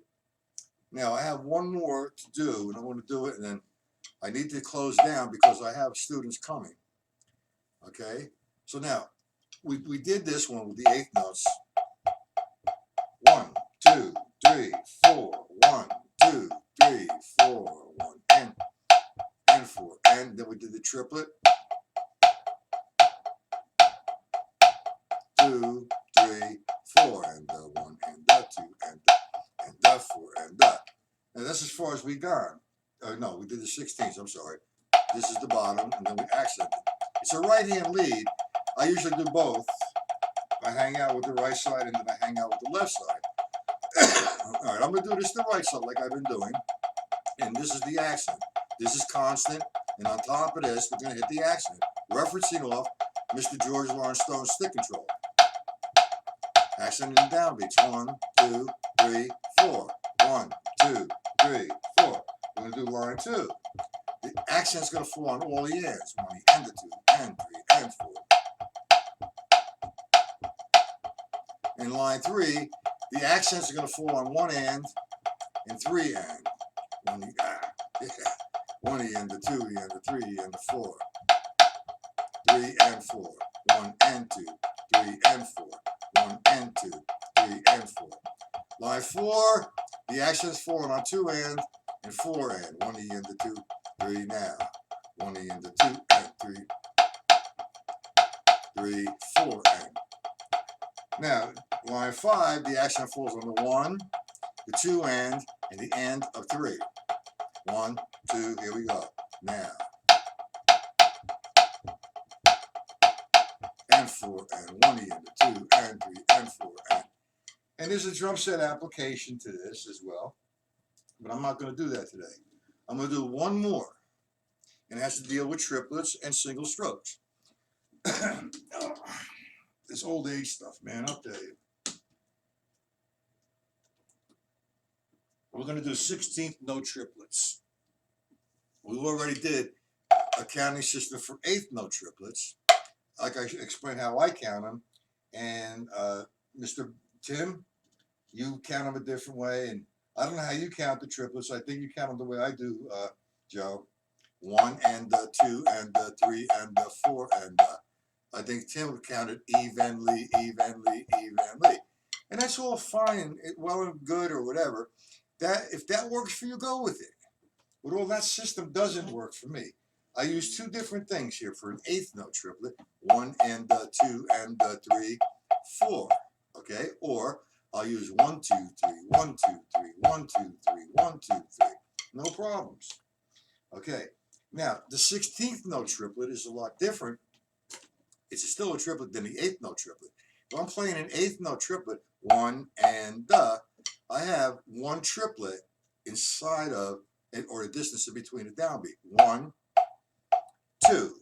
Now, I have one more to do, and I want to do it, and then I need to close down because I have students coming. Okay? So now, we did this one with the 8th notes. 1, 2, 3, 4. 1, 2, 3, 4. 1, and 4. And then we did the triplet. 2, 3, 4, and the 1, and the 2, and the 4, and the. And that's as far as we got. No, we did the 16th, I'm sorry. This is the bottom, and then we accented. It's a right-hand lead. I usually do both. I hang out with the right side, and then I hang out with the left side. All right, I'm going to do this the right side like I've been doing. And this is the accent. This is constant. And on top of this, we're going to hit the accent, referencing off Mr. George Lawrence Stone's stick control. Accent and downbeats. 1, 2, 3, 4. 1, 2, 3, 4. We're going to do line 2. The accent's going to fall on all the ends. 1 and the 2 and 3 and 4. In line 3, the accents are going to fall on 1 and 3 and. 1 and, yeah. 1 and the 2 and the 3 and the 4. 3 and 4. 1 and 2. 3 and 4. 1 and 2. 3 and 4. Line 4, the accents falling on 2 and 4 and. 1 and the 2, 3 now. 1 and the 2 and 3. 3, 4 and. Now, line 5, the accent falls on the 1, the 2 and the end of 3. 1, 2, here we go. Now. And 4 and 1 and 2 and 3 and 4 and. And there's a drum set application to this as well, but I'm not going to do that today. I'm going to do one more, and it has to deal with triplets and single strokes. This old age stuff, man, I'll tell you. We're going to do 16th note triplets. We already did a counting system for 8th note triplets. Like I explained how I count them, and Mr. Tim, you count them a different way, and I don't know how you count the triplets. I think you count them the way I do, Joe. 1 and 2 and 3 and 4 and I think Tim would count it evenly, and that's all fine, well and good or whatever. That if that works for you, go with it. But all that system doesn't work for me. I use 2 different things here for an 8th note triplet. 1 and 2 and 3, 4. Okay, or I'll use 1, 2, 3, 1, 2, 3, 1, 2, 3, 1, 2, 3. No problems. Okay, now the 16th note triplet is a lot different. It's still a triplet than the 8th note triplet. If I'm playing an 8th note triplet, 1 and I have 1 triplet inside of it, or the distance in between the downbeat. 1, 2.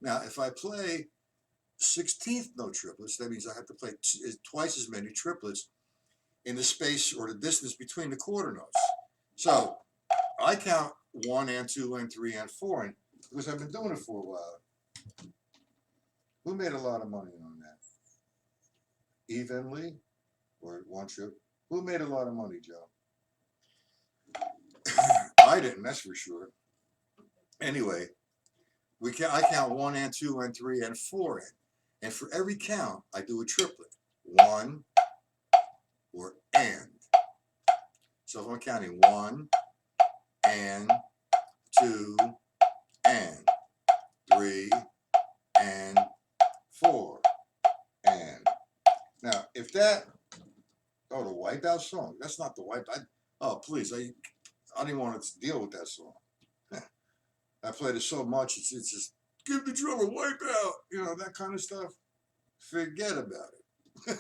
Now, if I play 16th note triplets, that means I have to play twice as many triplets in the space or the distance between the quarter notes. So I count 1 and 2 and 3 and 4, and because I've been doing it for a while. Who made a lot of money on that? Evenly or 1 trip? Who made a lot of money, Joe? I didn't, that's for sure. Anyway, I count 1 and 2 and 3 and 4 in. And for every count, I do a triplet. 1 or and. So if I'm counting 1 and 2 and 3 and 4 and. Now, if that, the Wipeout song, that's not the Wipeout. Oh, please, I don't even want to deal with that song. I played it so much, it's just, give the drummer Wipeout, you know, that kind of stuff. Forget about it.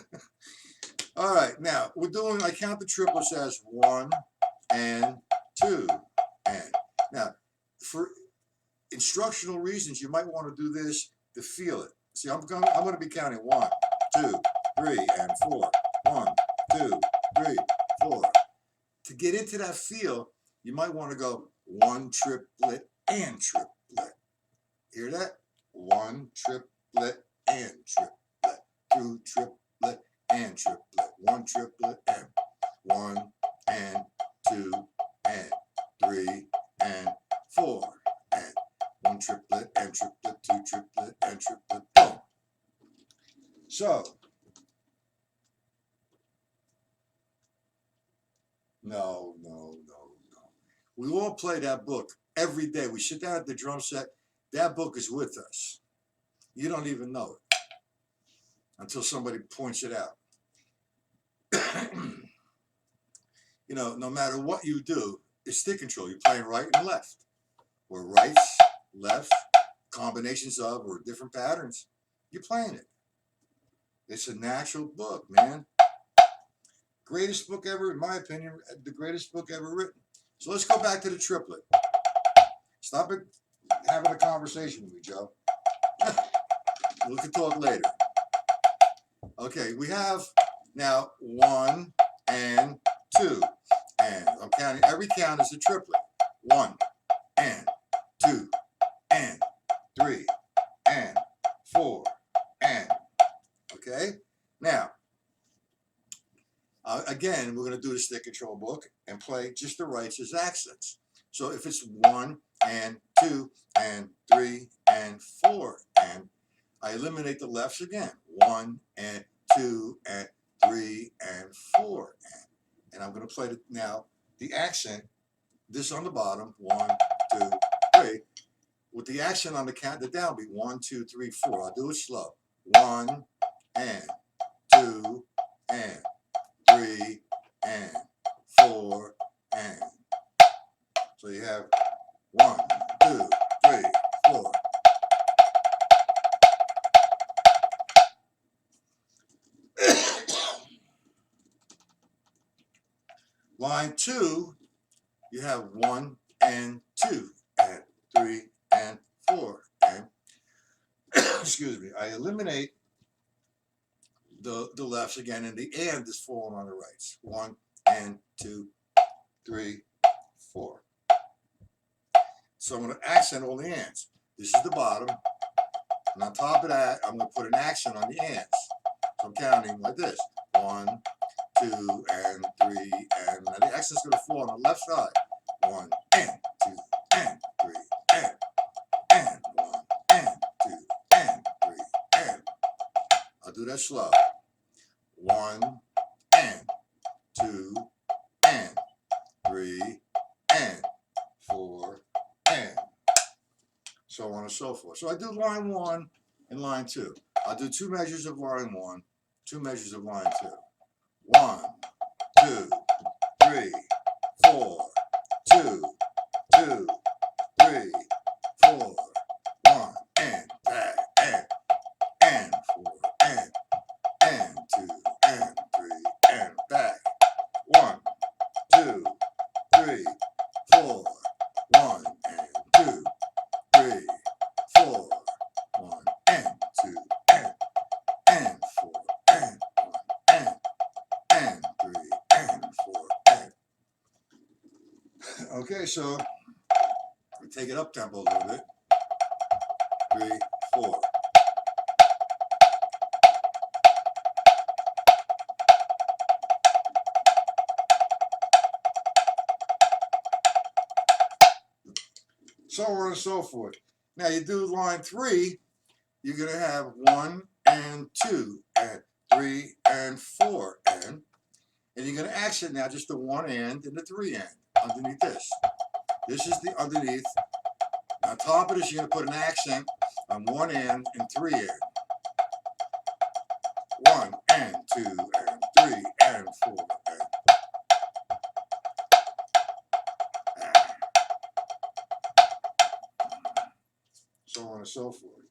All right, now, I count the triplets as 1 and 2 and. Now, for instructional reasons, you might want to do this to feel it. See, I'm going to be counting 1, 2, 3, and 4. 1, 2, 3, 4. To get into that feel, you might want to go 1 triplet and triplet. Hear that? 1 triplet and triplet. 2 triplet and triplet. 1 triplet and 1 and 2 and 3 and 4 and 1 triplet and triplet. 2 triplet and triplet. Boom. So, no. We all play that book every day. We sit down at the drum set. That book is with us. You don't even know it until somebody points it out. You know, no matter what you do, it's stick control. You're playing right and left, or rights, left, combinations of, or different patterns. You're playing it. It's a natural book, man. Greatest book ever, in my opinion, the greatest book ever written. So let's go back to the triplet. Stop it having a conversation with me, Joe. We can talk later. Okay, we have now 1 and 2, and I'm counting. Every count is a triplet. 1 and 2 and 3 and 4 and. Okay? Now, again, we're going to do the stick control book and play just the rights as accents. So if it's 1 and 2 and 3 and 4 and, I eliminate the lefts again. 1 and 2 and 3 and 4 and I'm going to play now the accent. This on the bottom, 1, 2, 3. With the accent on the count, the down beat, 1, 2, 3, 4. I'll do it slow. 1 and 2 and 3 and 4 and. So you have 1, 2, 3, 4. Line 2, you have 1 and 2 and 3 and 4 and. Excuse me. I eliminate the lefts again, and the and is falling on the rights. 1 and 2, 3, 4. So I'm going to accent all the ands. This is the bottom, and on top of that, I'm going to put an accent on the ands. So I'm counting like this: 1, 2, and 3, and now the accent's going to fall on the left side. 1 and 2 and 3 and 1 and 2 and 3 and. I'll do that slow. 1 and 2 and 3 and 4 and so on and so forth. So I do line 1 and line 2. I'll do 2 measures of line 1, 2 measures of line 2. 1, 2, 3, 4, 2, 2, 3, 4, 1 and back and 4 and 2 and 3 and back. 1, 2, 3, 4, 1 and 2, 3, 4, 1 and 2 and 4 and 1 and 3 and 4 and. Okay, so we take it up tempo a little bit. 3, 4. So on and so forth. Now you do line 3, you're going to have 1 and 2 and 3 and 4 and you're going to accent now just the 1 and the 3 and underneath this. This is the underneath. On top of this, you're going to put an accent on 1 and 3 and. 1 and 2 and 3 and 4 and. So on and so forth.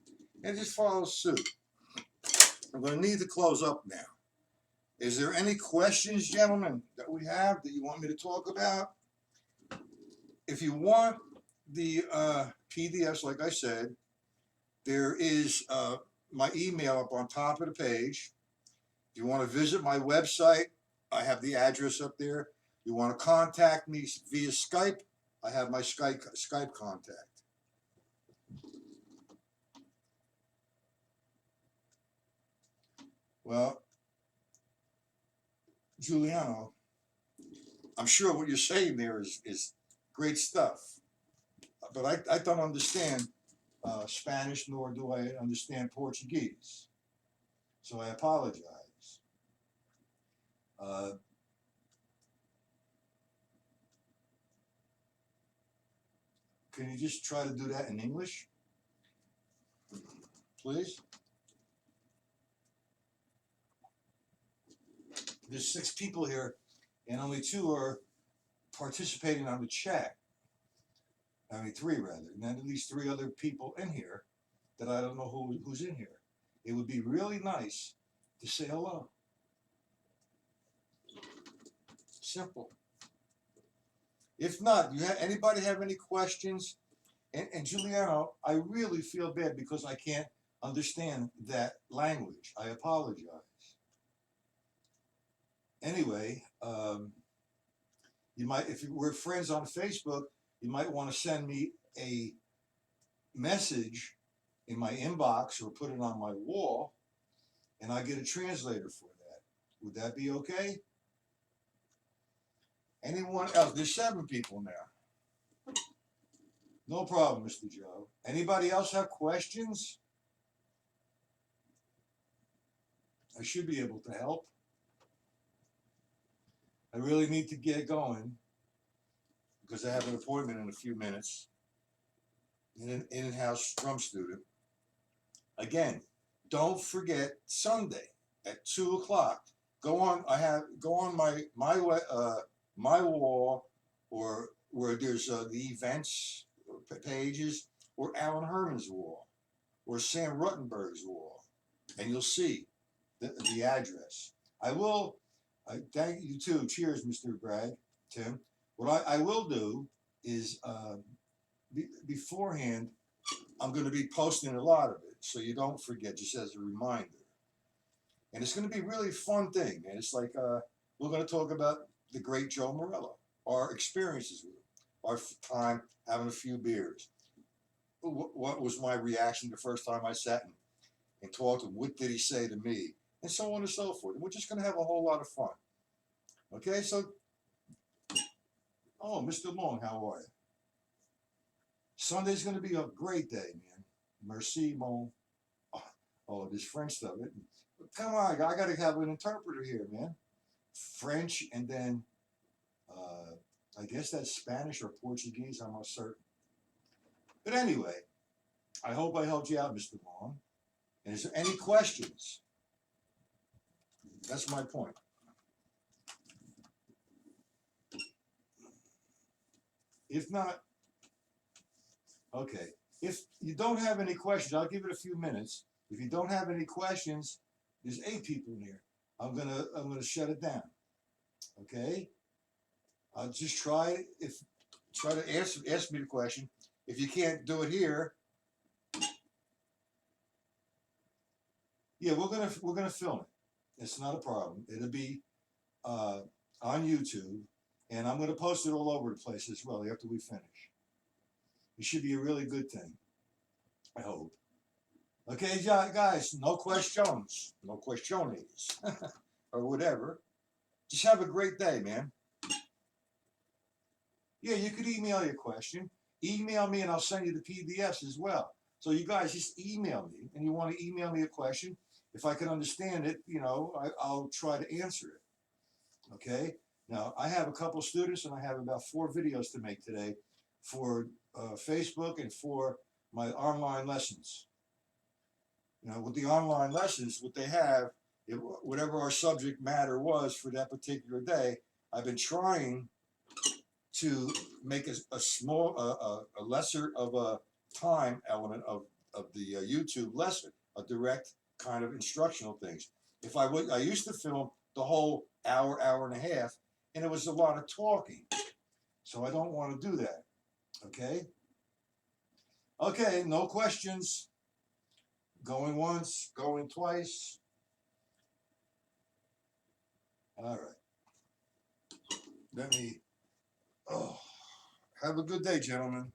And just follow suit. I'm going to need to close up now. Is there any questions, gentlemen, that we have that you want me to talk about? If you want the PDFs, like I said, there is my email up on top of the page. If you want to visit my website, I have the address up there. You want to contact me via Skype, I have my Skype contact. Well, Giuliano, I'm sure what you're saying there is great stuff, but I don't understand Spanish, nor do I understand Portuguese, so I apologize. Can you just try to do that in English, please? There's 6 people here, and only 2 are participating on the chat. I mean, 3 rather, and then at least 3 other people in here that I don't know who's in here. It would be really nice to say hello. Simple. If not, anybody have any questions? And Giuliano, I really feel bad because I can't understand that language. I apologize. Anyway, You might, if we're friends on Facebook, you might want to send me a message in my inbox or put it on my wall, and I get a translator for that. Would that be okay? Anyone else? There's 7 people now. No problem, Mr. Joe. Anybody else have questions? I should be able to help. I really need to get going because I have an appointment in a few minutes. An in-house drum student. Again, don't forget Sunday at 2 o'clock. Go on. Go on my wall, or where there's the events pages, or Alan Herman's wall, or Sam Ruttenberg's wall, and you'll see the address. I thank you too. Cheers, Mr. Bragg, Tim. What I will do is beforehand, I'm going to be posting a lot of it, so you don't forget, just as a reminder. And it's going to be a really fun thing, man. It's like we're going to talk about the great Joe Morello, our experiences with him, our time having a few beers. What was my reaction the first time I sat and talked to him? What did he say to me? And so on and so forth. And we're just going to have a whole lot of fun. Okay, so, oh, Mr. Long, how are you? Sunday's going to be a great day, man. Merci, mon. Oh, this French stuff. Come on, I got to have an interpreter here, man. French, and then I guess that's Spanish or Portuguese, I'm not certain. But anyway, I hope I helped you out, Mr. Long. And is there any questions? That's my point. If not, okay. If you don't have any questions, I'll give it a few minutes. If you don't have any questions, there's 8 people in here. I'm gonna shut it down. Okay? I'll just try to ask me the question. If you can't do it here, yeah, we're gonna film it. It's not a problem. It'll be on YouTube, and I'm gonna post it all over the place as well after we finish. It should be a really good thing. I hope. Okay, guys, no questions, or whatever. Just have a great day, man. Yeah, you could email your question. Email me and I'll send you the PDFs as well. So you guys just email me, and you want to email me a question. If I can understand it, I'll try to answer it. Okay? Now, I have a couple students, and I have about 4 videos to make today for Facebook and for my online lessons. With the online lessons, what they have, whatever our subject matter was for that particular day, I've been trying to make a lesser of a time element of the YouTube lesson, a direct kind of instructional things. I used to film the whole hour and a half, and it was a lot of talking. So I don't want to do that. Okay? Okay, no questions. Going once, going twice. All right. Let me, have a good day, gentlemen.